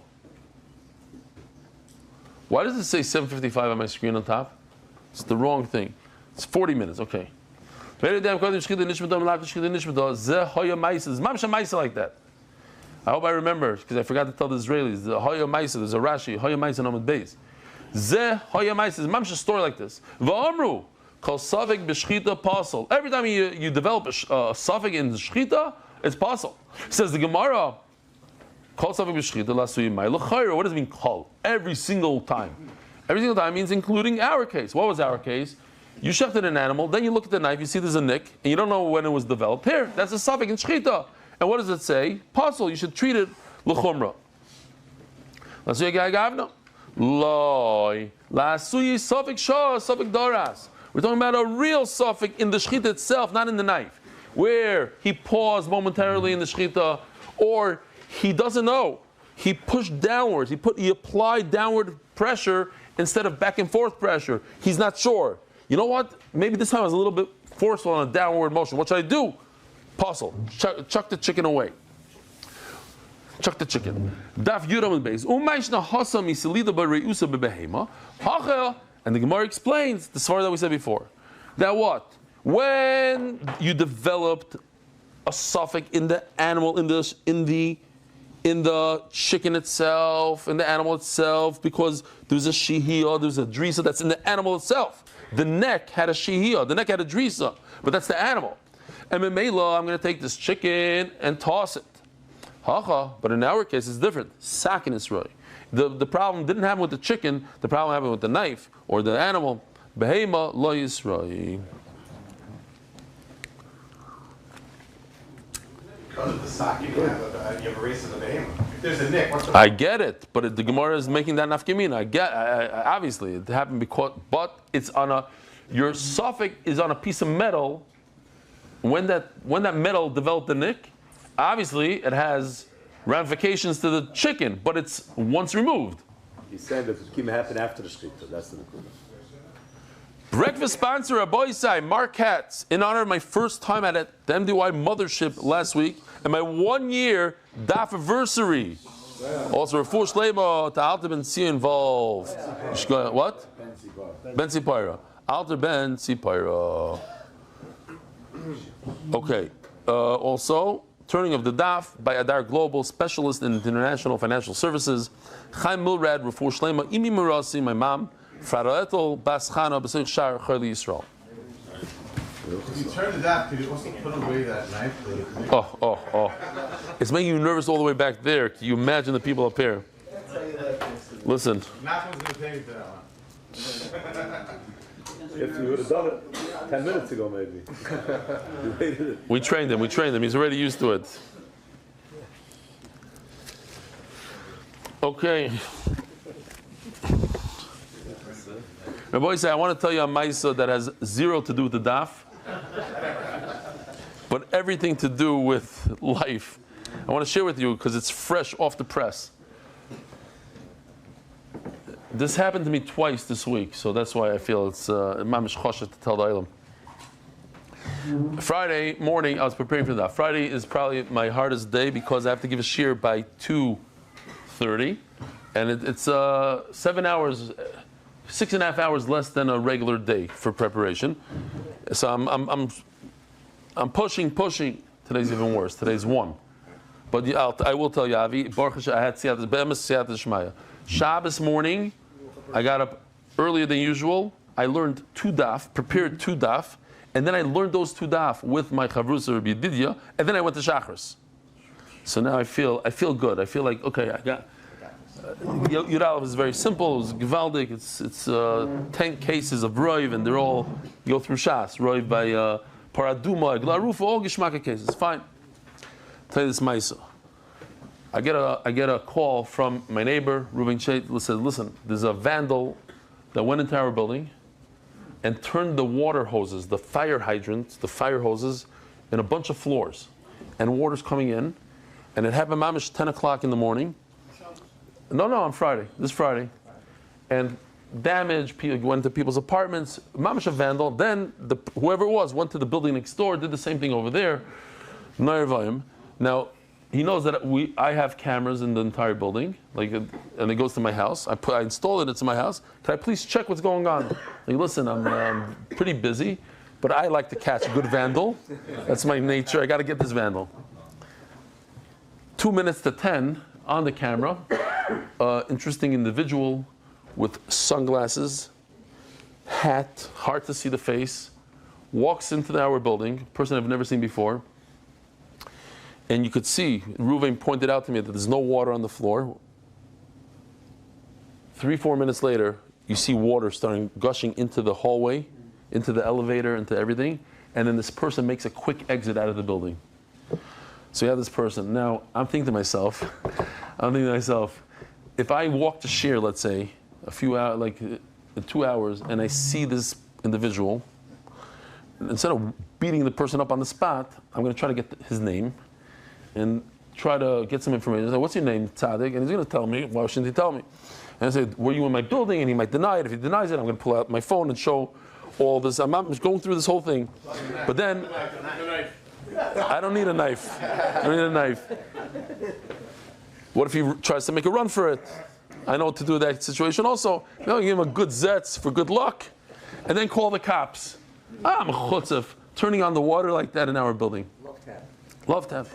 Speaker 1: Why does it say 7:55 on my screen on top? It's the wrong thing. It's 40 minutes, okay. It's like that. I hope I remember, because I forgot to tell the Israelis. The Hoya Maisa, there's a Rashi, Hoya Maisa Nomad Beis. Zeh Hoya Maisa is a story like this. V'amru, kol savik b'shchita pasal. Every time you develop a savik in shchita, it's pasal. Says the Gemara, kol savik b'shchita lasui mai l'chayra. What does it mean kol? Every single time. Every single time means including our case. What was our case? You shechted an animal, then you look at the knife, you see there's a nick, and you don't know when it was developed. Here, that's a savik in shchita. And what does it say? Pasul, you should treat it l'chumra. Lasui gavna. Loi. Lasui safik shah, safik daras. We're talking about a real safik in the shchita itself, not in the knife. Where he paused momentarily in the shchita, or he doesn't know. He pushed downwards. He applied downward pressure instead of back and forth pressure. He's not sure. You know what? Maybe this time I was a little bit forceful on a downward motion. What should I do? Puzzle. Chuck the chicken away. Chuck the chicken. Daf Yomi base. Umayshna hasa misilida b'reusa b'behema. Hachel. And the Gemara explains the svar that we said before. That what? When you developed a suffix in the animal, in the chicken itself, in the animal itself, because there's a shihiyah, there's a drisa that's in the animal itself. The neck had a shihiyah, the neck had a drisa, but that's the animal. And Memela, I'm going to take this chicken and toss it. Hacha, but in our case it's different. Sakin Isroi. The problem didn't happen with the chicken, the problem happened with the knife or the animal. Behema lo Yisroi.
Speaker 9: Because of the sakin, you have a race of the behemoth. If there's a nick, what's the
Speaker 1: I get it, but the Gemara is making that nafkamina. Obviously it happened because, but it's on your suffix is on a piece of metal. When that metal developed the nick, obviously it has ramifications to the chicken, but it's once removed.
Speaker 11: He said that it can happen after the shkita. That's the
Speaker 1: Breakfast sponsor, Aboisai, Mark Katz, in honor of my first time at the MDY mothership last week and my 1 year Daf anniversary. Also, Refuah Shleima to Alter Ben Tzia involved. What? Ben Tzipira. Alter Ben Tzipira. Okay. Also, turning of the Daf by Adar Global, specialist in international financial services. Chaim Milrad, Refuah Shleima, Imi Murasi, my mom. Faraetel Bas Chana B'Sich Shar Chayli Yisrael.
Speaker 9: You turn the daf, could you also put away that knife?
Speaker 1: Oh. It's making you nervous all the way back there. Can you imagine the people up here? Listen.
Speaker 9: Not one's going to pay me for that one.
Speaker 11: If you would have done it 10 minutes ago, maybe. You waited it.
Speaker 1: We trained him. He's already used to it. Okay. Rabbi say, I want to tell you a Maisa that has zero to do with the daf, but everything to do with life. I want to share with you because it's fresh off the press. This happened to me twice this week, so that's why I feel it's mamish choshet to tell the Ilam. Friday morning, I was preparing for that. Friday is probably my hardest day because I have to give a shiur by 2:30, and it's 7 hours. 6.5 hours less than a regular day for preparation. So I'm pushing. Today's even worse. Today's 1. But I will tell you, Avi, Baruch Hashem, I had Siyat Shmaya. Shabbos morning, I got up earlier than usual. I learned 2 daf, prepared 2 daf, and then I learned those 2 daf with my chavrusa Rabbi Didia, and then I went to Shachris. So now I feel good. I feel like, okay, I got... Yud Aleph is very simple. It was Givaldik. It's 10 cases of Roiv, and they're all, you go through Shas. Roiv by Paraduma, Glarufa, all Gishmaka cases. Fine. Tell you this Maisa. I get a call from my neighbor, Ruben Chet, who says, listen, there's a vandal that went into our building and turned the water hoses, the fire hydrants, the fire hoses, in a bunch of floors. And water's coming in. And it happened mamish 10 o'clock in the morning. No, on Friday. This Friday. And damage. People went to people's apartments. Mamash a vandal. Then whoever it was went to the building next door, did the same thing over there. Now he knows that I have cameras in the entire building, and it goes to my house. I install it. It's in my house. Can I please check what's going on? Like, listen, I'm pretty busy, but I like to catch a good vandal. That's my nature. I got to get this vandal. 2 minutes to 10 on the camera. Interesting individual with sunglasses, hat, hard to see the face, walks into our building, person I've never seen before. And you could see, Ruvain pointed out to me that there's no water on the floor. 3-4 minutes later, you see water starting gushing into the hallway, into the elevator, into everything. And then this person makes a quick exit out of the building. So you have this person. Now, I'm thinking to myself, if I walk to share, let's say, a few hours, like 2 hours, and I see this individual, instead of beating the person up on the spot, I'm going to try to get his name and try to get some information. I say, what's your name, Tzaddik? And he's going to tell me. Why shouldn't he tell me? And I say, were you in my building? And he might deny it. If he denies it, I'm going to pull out my phone and show all this. I'm just going through this whole thing. But then, I don't need a knife. What if he tries to make a run for it? I know what to do in that situation also. You give him a good zetz for good luck, and then call the cops. I'm a chutzif, turning on the water like that in our building. Love tap.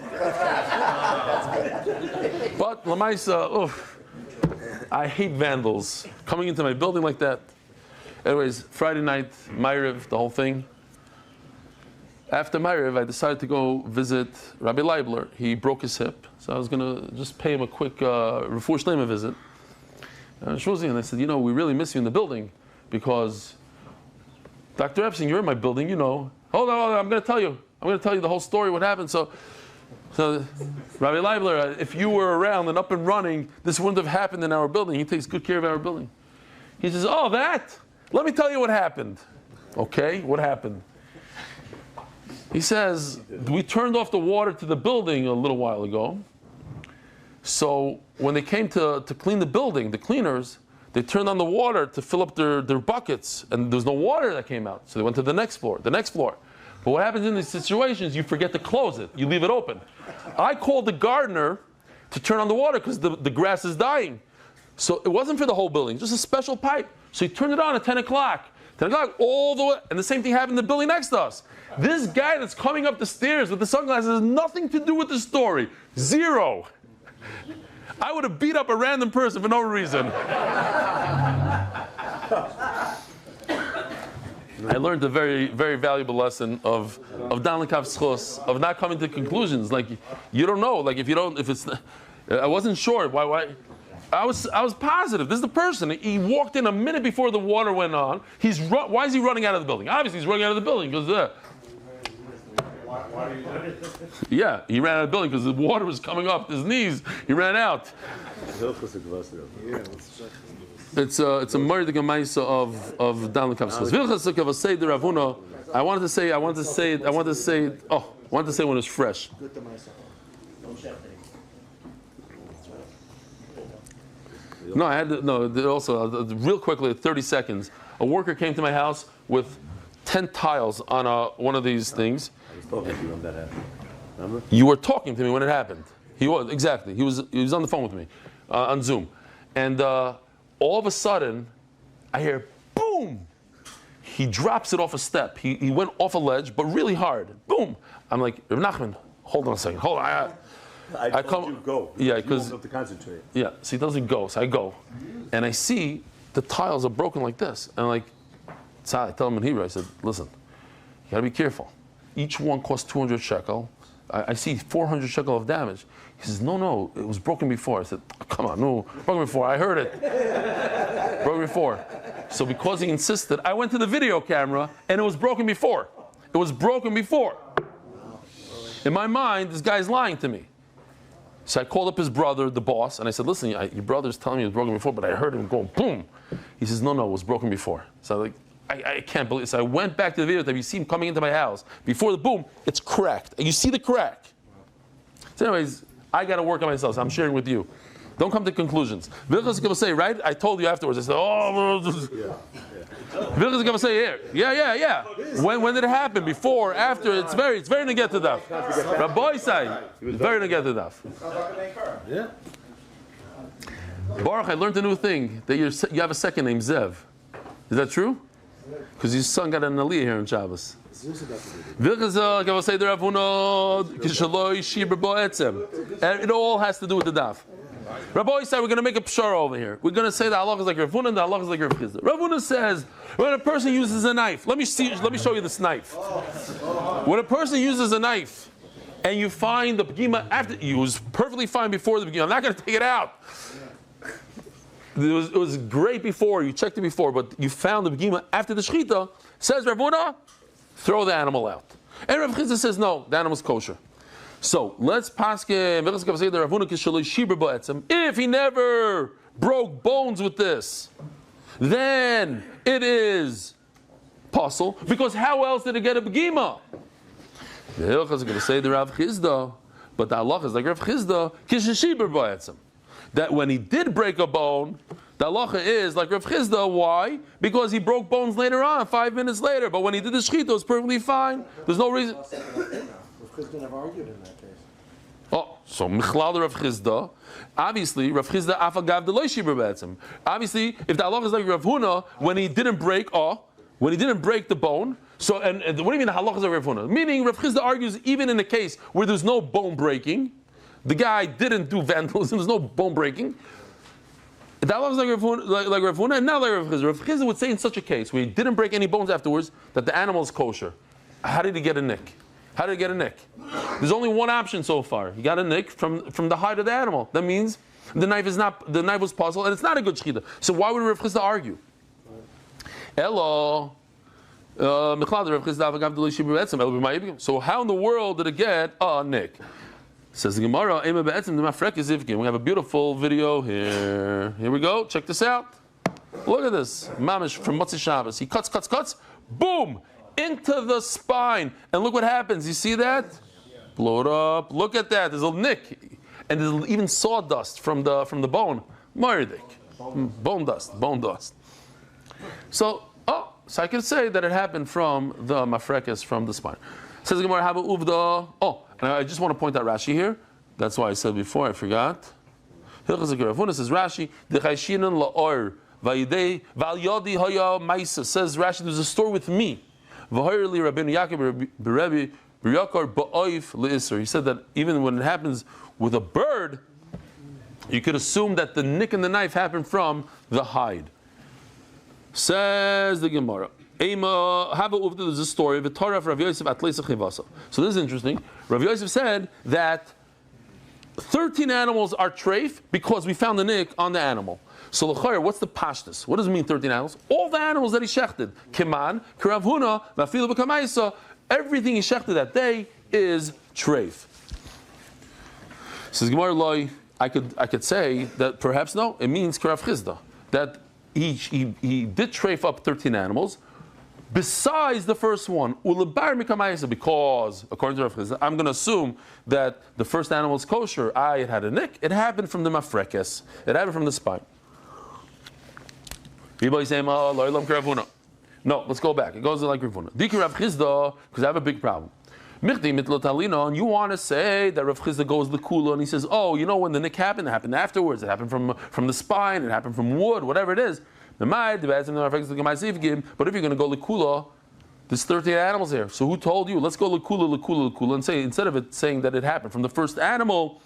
Speaker 1: But Lamaisa, I hate vandals coming into my building like that. Anyways, Friday night, Ma'ariv, the whole thing. After Ma'ariv, I decided to go visit Rabbi Leibler. He broke his hip, so I was going to just pay him a quick Refuah Shlema visit. And I said, we really miss you in the building because Dr. Epstein, you're in my building, Hold on, I'm going to tell you. I'm going to tell you the whole story, what happened. So Rabbi Leibler, if you were around and up and running, this wouldn't have happened in our building. He takes good care of our building. He says, that? Let me tell you what happened. Okay, what happened? He says, we turned off the water to the building a little while ago. So when they came to clean the building, the cleaners, they turned on the water to fill up their buckets, and there was no water that came out. So they went to the next floor. But what happens in these situations, you forget to close it. You leave it open. I called the gardener to turn on the water because the grass is dying. So it wasn't for the whole building, just a special pipe. So he turned it on at 10 o'clock. 10 o'clock all the way, and the same thing happened in the building next to us. This guy that's coming up the stairs with the sunglasses has nothing to do with the story. Zero. I would have beat up a random person for no reason. I learned a very, very valuable lesson of Dan Lekav Schos, of not coming to conclusions. Like, you don't know. Like, I wasn't sure. Why? I was positive. This is the person. He walked in a minute before the water went on. Why is he running out of the building? Obviously, he's running out of the building because. Yeah, he ran out of the building because the water was coming up his knees. He ran out. It's a murder gemaisa of Dan Lekav Schos. I wanted to say when it's fresh. No, I had to, also, real quickly, 30 seconds. A worker came to my house with 10 tiles on one of these things.
Speaker 11: I was talking to you when that happened. Remember?
Speaker 1: You were talking to me when it happened. He was on the phone with me on Zoom. And all of a sudden, I hear, boom! He drops it off a step. He went off a ledge, but really hard. Boom! I'm like, Reb Nachman, hold on a second. Hold on.
Speaker 11: I told you go.
Speaker 1: Yeah, because
Speaker 11: you have to concentrate.
Speaker 1: Yeah, so he doesn't go. So I go, and I see the tiles are broken like this. And I'm like, I tell him in Hebrew. I said, listen, you gotta be careful. Each one costs 200 shekel. I see 400 shekel of damage. He says, no, it was broken before. I said, oh, come on, no, broken before. I heard it. Broken before. So because he insisted, I went to the video camera, and it was broken before. It was broken before. In my mind, this guy's lying to me. So I called up his brother, the boss, and I said, listen, your brother's telling me it was broken before, but I heard him go boom. He says, no, it was broken before. So I'm like, I can't believe it. So I went back to the video tape. You see him coming into my house. Before the boom, it's cracked. And you see the crack. So anyways, I got to work on myself. So I'm sharing with you. Don't come to conclusions. Vilchas is going to say, right? I told you afterwards. I said, oh. Vilchas is going to say, here. Yeah. When did it happen? Before, after? It's very negative daf. Rabbi say, very negative daf.
Speaker 11: Yeah.
Speaker 1: Baruch, I learned a new thing that you have a second name, Zev. Is that true? Because your son got an aliyah here in Shabbos. It all has to do with the daf. Rabbi said we're going to make a pshara over here. We're going to say that Allah is like Rav Huna and that Allah is like Rav Chisda. Rav Huna says when a person uses a knife, let me show you this knife. When a person uses a knife and you find the pegima after, it was perfectly fine before the pegima. I'm not going to take it out. It was great before, you checked it before, but you found the pegima after the shechita. Says Rav Huna, throw the animal out. And Rav Chisda says no, the animal's kosher. So let's paskin. If he never broke bones with this, then it is puzzle. Because how else did it get a begima? The Hilchas is going to say the Rav Chisda, but the halacha is like Rav Chisda kishishiber ba'etzem. That when he did break a bone, the halacha is like Rav Chisda. Why? Because he broke bones later on, 5 minutes later. But when he did the shechita, it was perfectly fine. There's no reason.
Speaker 3: Rav Chisda never argued in that case.
Speaker 1: Oh, so Michlal Rav Chisda. Obviously, Rav Chisda afagav deloi shiber b'etzem. Obviously, if the halacha is like Rav Huna, when he didn't break the bone. So, and what do you mean the halacha is like Rav Huna? Meaning, Rav Chisda argues even in a case where there's no bone breaking, the guy didn't do vandalism. There's no bone breaking. The halacha is like Rav Huna, and not like Rav Chisda. Rav Chisda would say in such a case where he didn't break any bones afterwards that the animal is kosher. How did he get a nick? How did he get a nick? There's only one option so far. He got a nick from the hide of the animal. That means the knife was puzzled and it's not a good shechita. So why would Rav Chisda argue? Hello. So how in the world did it get a nick? Says the Gemara, we have a beautiful video here. Here we go. Check this out. Look at this. Mamish from Motzei Shabbos. He cuts. Boom! Into the spine. And look what happens. You see that? Blow it up. Look at that. There's a nick. And there's even sawdust from the bone. Mardik. Bone dust. So I can say that it happened from the mafrekes, from the spine. Says the Gemara, have a uvda. Oh, and I just want to point out Rashi here. That's why I said before, I forgot. Hilchas Rav says Rashi, D'chayshinan la'or v'yidei v'al haya ma'isa. Says Rashi, there's a story with me. He said that even when it happens with a bird, you could assume that the nick in the knife happened from the hide. Says the Gemara. There's a story of Rav Yosef at Leisach. So this is interesting. Rav Yosef said that 13 animals are treif because we found the nick on the animal. So l'chayr, what's the pashtus? What does it mean 13 animals? All the animals that he shechted. Kiman, Karav Huna, Mafilu b'Kamaisa, everything he shechted that day is treif. Says Gemara Loi, I could say that perhaps no, it means Karav Chisda. That he did treif up 13 animals, besides the first one, Ulebar Mikamaisa, because according to Rav Chisda, I'm going to assume that the first animal is kosher. It had a nick. It happened from the mafrekes. It happened from the spine. People say, no, let's go back. It goes like Rav Huna. Diki Rav Chisda, because I have a big problem. And you want to say that Rav Chisda goes lekula and he says, oh, you know when the nick happened, it happened afterwards. It happened from the spine. It happened from wood, whatever it is. But if you're going to go lekula, there's 13 animals here. So who told you? Let's go lekula, and say instead of it saying that it happened from the first animal,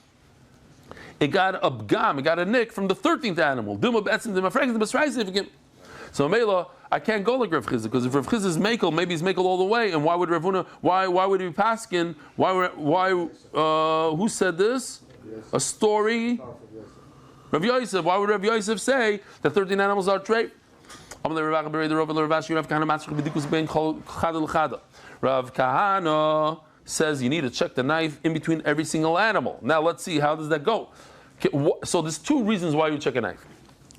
Speaker 1: it got a bgam, it got a nick from the 13th animal. So Mela, I can't go like Rav Chisda, because if Rav Chisda is mekel, maybe he's mekel all the way. And why would Rav Huna? Why would he be paskin? Who said this? A story. Rav Yosef. Why would Rav Yosef say that 13 animals are treif? Rav Kahana says you need to check the knife in between every single animal. Now let's see, how does that go? So there's two reasons why you check a knife.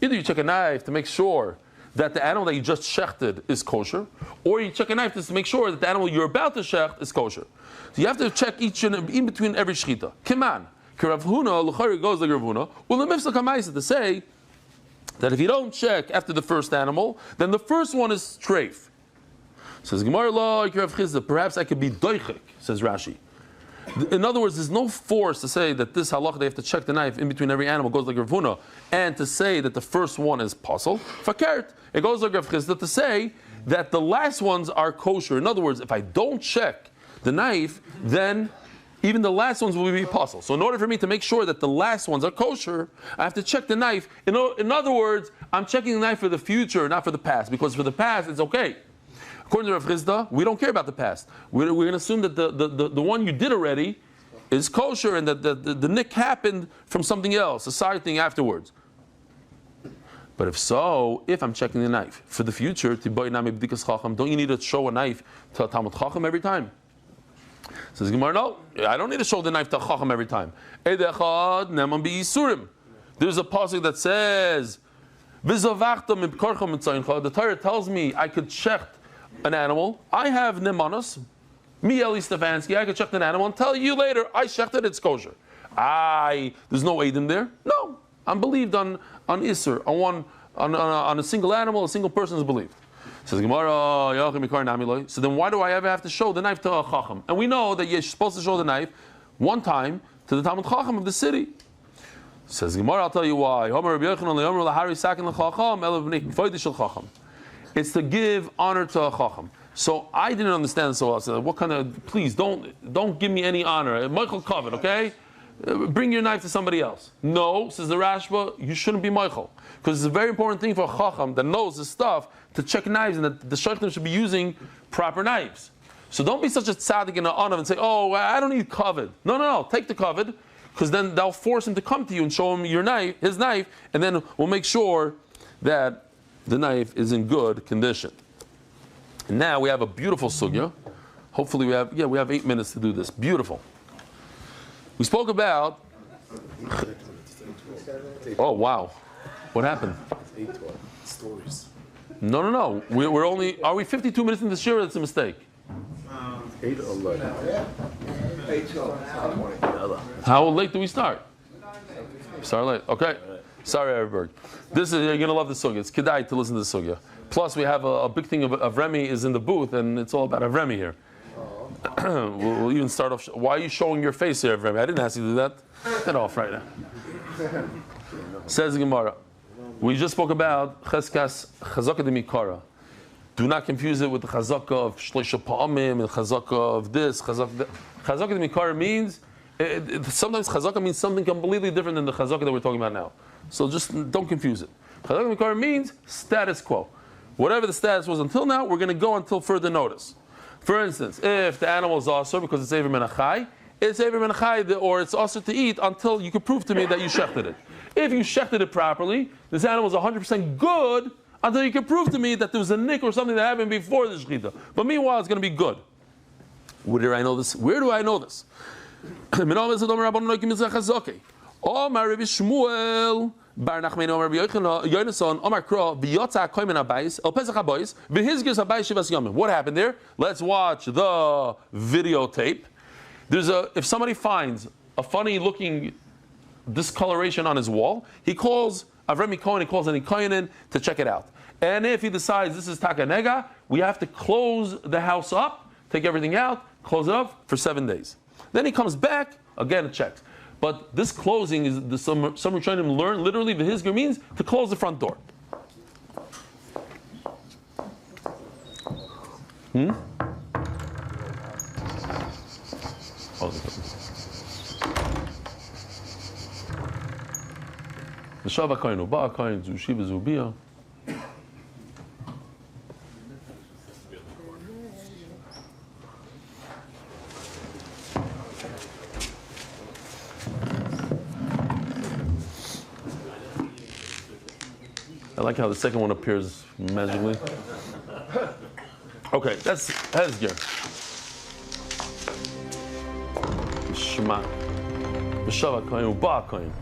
Speaker 1: Either you check a knife to make sure that the animal that you just shechted is kosher, or you check a knife just to make sure that the animal you're about to shecht is kosher. So you have to check each and in between every shechita. Kiman, Rav Huna, l'chari goes like Rav Huna. Well, the mifsa kamaisa to say that if you don't check after the first animal, then the first one is treif. Says Gemara, Rav Chizda, perhaps I could be doichik, says Rashi. In other words, there's no force to say that this halacha they have to check the knife in between every animal goes like Rav Huna, and to say that the first one is pasul. Fakert, it goes like Rav Chizda to say that the last ones are kosher. In other words, if I don't check the knife, then even the last ones will be pasul. So in order for me to make sure that the last ones are kosher, I have to check the knife. In other words, I'm checking the knife for the future, not for the past, because for the past it's okay. According to Rav Chizda, we don't care about the past. We're going to assume that the one you did already is kosher and that the nick happened from something else, a side thing afterwards. But if so, if I'm checking the knife for the future, don't you need to show a knife to a Talmud Chacham every time? Says Gemara, no, I don't need to show the knife to a Chacham every time. There's a pasuk that says, the Torah tells me I could check an animal. I have nemanos, me Eli Stefansky, I could check an animal and tell you later, I checked it, it's kosher. There's no aid in there? No. I'm believed on Isser, on a single animal, a single person is believed. Says Gemara, so then why do I ever have to show the knife to a Chacham? And we know that you're supposed to show the knife one time to the Talmud Chacham of the city. Says Gemara, I'll tell you why. It's to give honor to a Chacham. So I didn't understand so well. I said, what kind of, please don't give me any honor. Michael Covet, okay? Bring your knife to somebody else. No, says the Rashba, you shouldn't be Michael. Because it's a very important thing for a Chacham that knows this stuff to check knives and that the Shaykhim should be using proper knives. So don't be such a tzaddik and an honor and say, oh, I don't need Covet. No, take the Covet, because then that'll force him to come to you and show him your knife, his knife, and then we'll make sure that the knife is in good condition. And now we have a beautiful sugya. Hopefully we have 8 minutes to do this. Beautiful. We spoke about. Oh wow, what happened?
Speaker 11: Stories.
Speaker 1: No. We're only. Are we 52 minutes in the shir? That's a mistake.
Speaker 11: 8 or 11.
Speaker 7: 8 till 20.
Speaker 1: How late do we start? Start late. Okay. Sorry, Eric. You're gonna love the sugya. It's kedai to listen to the sugya. Plus, we have a big thing of Remy is in the booth, and it's all about Remy here. We'll even start off. Why are you showing your face here, Remy? I didn't ask you to do that. Get off right now. Says the Gemara. We just spoke about Cheskas Chazaka de Mikara. Do not confuse it with the Chazaka of Shloisha Pa'amim and Chazaka of this. Chazaka de Mikara means sometimes Chazaka means something completely different than the Chazaka that we're talking about now. So just don't confuse it. Chazaka de Mikara means status quo. Whatever the status was until now, we're going to go until further notice. For instance, if the animal is also because it's Eiver Menachai, it's Eiver Menachai, or it's also to eat until you can prove to me that you shechted it. If you shechted it properly, this animal is 100% good until you can prove to me that there was a nick or something that happened before the shechita. But meanwhile, it's going to be good. Where do I know this? Bar Nachmeni Omer Yonason Omar Kro Biyotza Koimen Abayis El Pesach Habayis V'Hizgis Habayis Shivas Yomim. What happened there? Let's watch the videotape. If somebody finds a funny looking discoloration on his wall, he calls Avremi Cohen, he calls any Kohenin to check it out. And if he decides this is Takanega, we have to close the house up, take everything out, close it up for 7 days. Then he comes back, again it checks. But this closing is some are trying to learn literally the hizger means to close the front door. I like how the second one appears magically. Okay, that's Hezger. Shema. B'shava koyin u'ba koyin.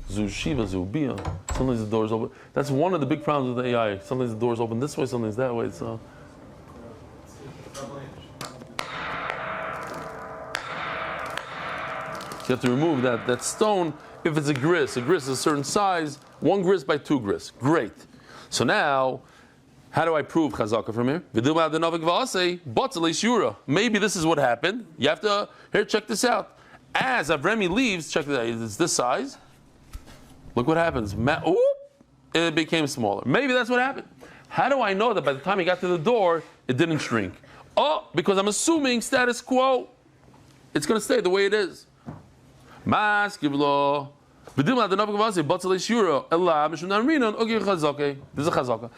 Speaker 1: Zu shiva zu bia. Sometimes the door's open. That's one of the big problems with the AI. Sometimes the door's open this way, sometimes that way. So. You have to remove that stone. If it's a gris is a certain size, 1 gris by 2 gris. Great. So now, how do I prove chazaka from here? Maybe this is what happened. You have to, here, check this out. As Avremi leaves, check this out, it's this size. Look what happens. It became smaller. Maybe that's what happened. How do I know that by the time he got to the door, it didn't shrink? Oh, because I'm assuming status quo. It's going to stay the way it is. Mas kiblo. This is a chazaka.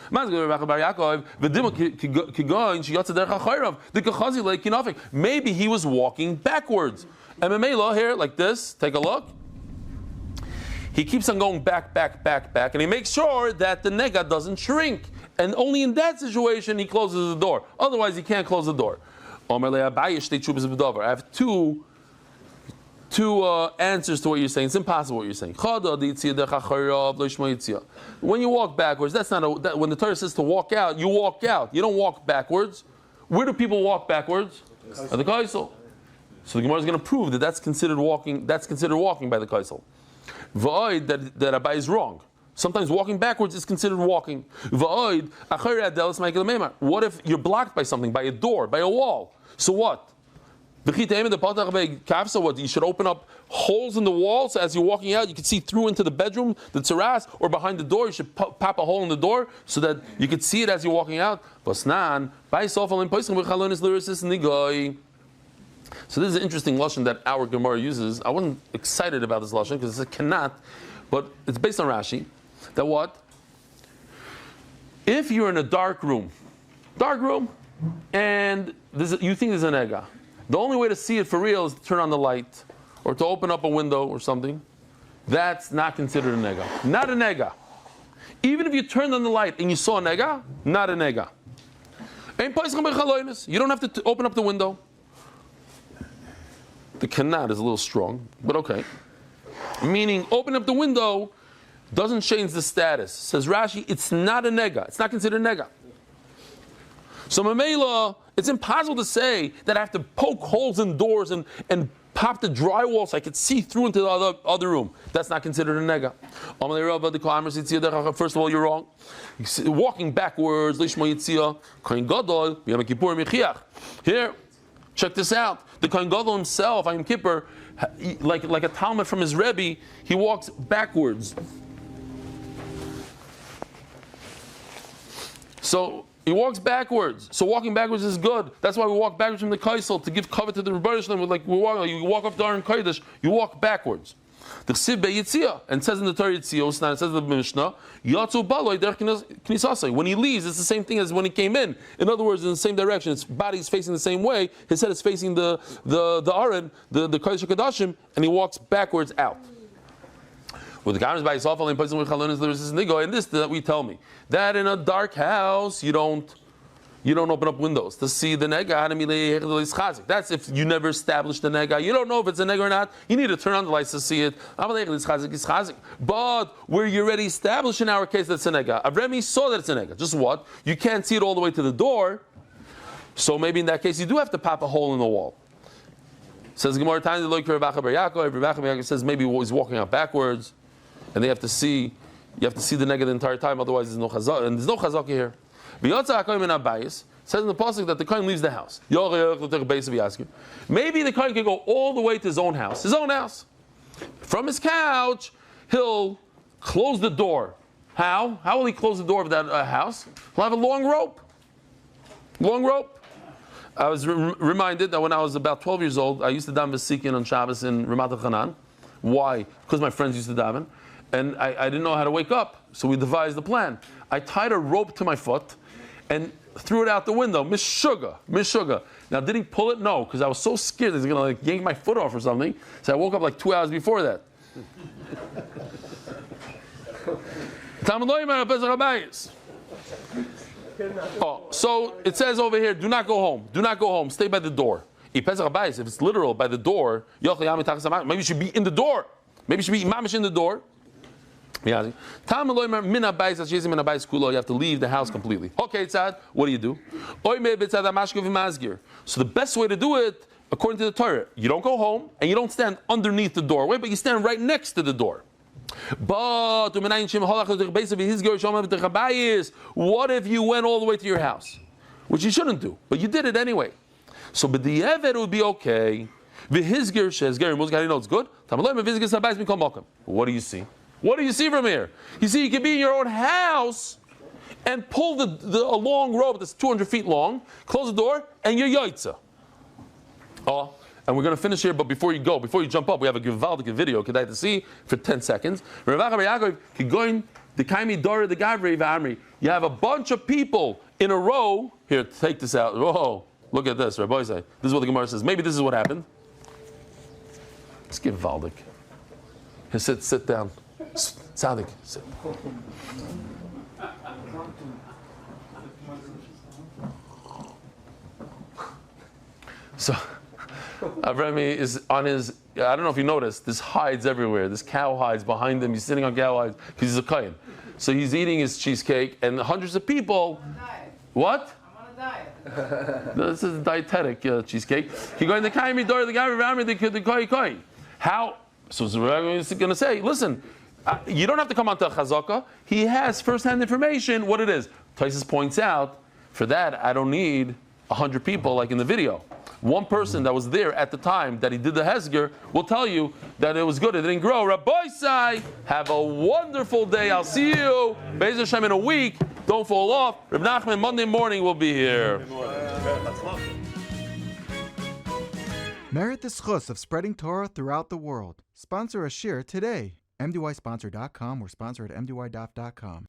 Speaker 1: Maybe he was walking backwards. Here, like this, take a look. He keeps on going back, and he makes sure that the nega doesn't shrink. And only in that situation he closes the door. Otherwise, he can't close the door. I have two answers to what you're saying. It's impossible what you're saying. When you walk backwards, that's not when the Torah says to walk out, you walk out. You don't walk backwards. Where do people walk backwards? At the kaisel. So the Gemara is going to prove that that's considered walking. That's considered walking by the kaisel. V'oid that Abai is wrong. Sometimes walking backwards is considered walking. V'oid what if you're blocked by something, by a door, by a wall? So what? So what? You should open up holes in the wall so as you're walking out, you can see through into the bedroom, the terrace, or behind the door. You should pop a hole in the door so that you could see it as you're walking out. So this is an interesting lashon that our Gemara uses. I wasn't excited about this lashon because it's a cannot, but it's based on Rashi. That what? If you're in a dark room, and you think there's an ega, the only way to see it for real is to turn on the light or to open up a window or something. That's not considered a nega. Not a nega. Even if you turned on the light and you saw a nega, not a nega. You don't have to open up the window. The cannot is a little strong, but okay. Meaning, open up the window doesn't change the status. Says Rashi, it's not a nega. It's not considered a nega. So Mamela, it's impossible to say that I have to poke holes in doors and pop the drywall so I could see through into the other room. That's not considered a nega. First of all, you're wrong. Walking backwards, here, check this out. The Kohen Gadol himself, Yom Kippur, like a Talmud from his Rebbe, he walks backwards. So he walks backwards. So walking backwards is good. That's why we walk backwards from the Kaisel to give cover to the Rebbe Shalom. You walk up to Aron Kodesh, you walk backwards. The Chsiv Be'Yitzia, and it says in the Torah Yitzia, it says in the Mishnah, Yatzu Baloi Derech Knisasai. When he leaves, it's the same thing as when he came in. In other words, in the same direction. His body is facing the same way. His head is facing the Aron, the Kodesh HaKodashim, and he walks backwards out. With the cameras by yourself, and this that we tell me that in a dark house you don't open up windows to see the nega. That's if you never established the nega. You don't know if it's a nega or not. You need to turn on the lights to see it. But where you're already established in our case that's a nega. Avremi saw that it's a nega. Just what? You can't see it all the way to the door. So maybe in that case you do have to pop a hole in the wall. Says Gemara Tanya Yaakov says maybe he's walking out backwards. And you have to see the nega the entire time, otherwise there's no chazaka, and there's no chazaka here. Says in the pasuk that the kohen leaves the house. Maybe the kohen can go all the way to his own house. From his couch, he'll close the door. How? How will he close the door of that house? He'll have a long rope. I was reminded that when I was about 12 years old, I used to daven v'sikin on Shabbos in Ramat HaChanan. Why? Because my friends used to daven. And I didn't know how to wake up, so we devised a plan. I tied a rope to my foot and threw it out the window. Mishuga. Now, did he pull it? No, because I was so scared that he was going to yank my foot off or something. So I woke up like 2 hours before that. So it says over here, do not go home. Stay by the door. If it's literal, by the door, maybe you should be in the door. Maybe you should be mamish in the door. You have to leave the house completely. Okay, Tzad, what do you do? So the best way to do it according to the Torah, you don't go home and you don't stand underneath the doorway, but you stand right next to the door. But what if you went all the way to your house? Which you shouldn't do, but you did it anyway. So b'di'evet would be okay. V'hizger shezger muzgar, it's good. What do you see? What do you see from here? You see, you can be in your own house and pull a long rope that's 200 feet long, close the door, and you're yaitza. Oh, and we're going to finish here, but before you jump up, we have a givaldic video, to see for 10 seconds. You have a bunch of people in a row. Here, take this out. Whoa, look at this, Rabbi say. This is what the Gemara says. Maybe this is what happened. Let's give Valdik. Here, sit down. Sadik, sit. So, Avrami is on his, I don't know if you noticed, there's hides everywhere. There's cow hides behind him. He's sitting on cow hides because he's a kohen. So he's eating his cheesecake, and hundreds of people. I'm on a diet. What? I'm on a diet. This is a dietetic cheesecake. You're going to the guy around me, the koi. How? So Avrami is going to say, listen, you don't have to come onto a chazaka. He has first-hand information what it is. Taisus points out, for that I don't need 100 people like in the video. One person that was there at the time that he did the hezger will tell you that it was good, it didn't grow. Rabbi Sai, have a wonderful day. I'll see you Be'ez Hashem in a week. Don't fall off. Reb Nachman Monday morning will be here.
Speaker 12: Merit the schus of spreading Torah throughout the world. Sponsor a shir today. MDYsponsor.com or sponsor at MDYDaf.com.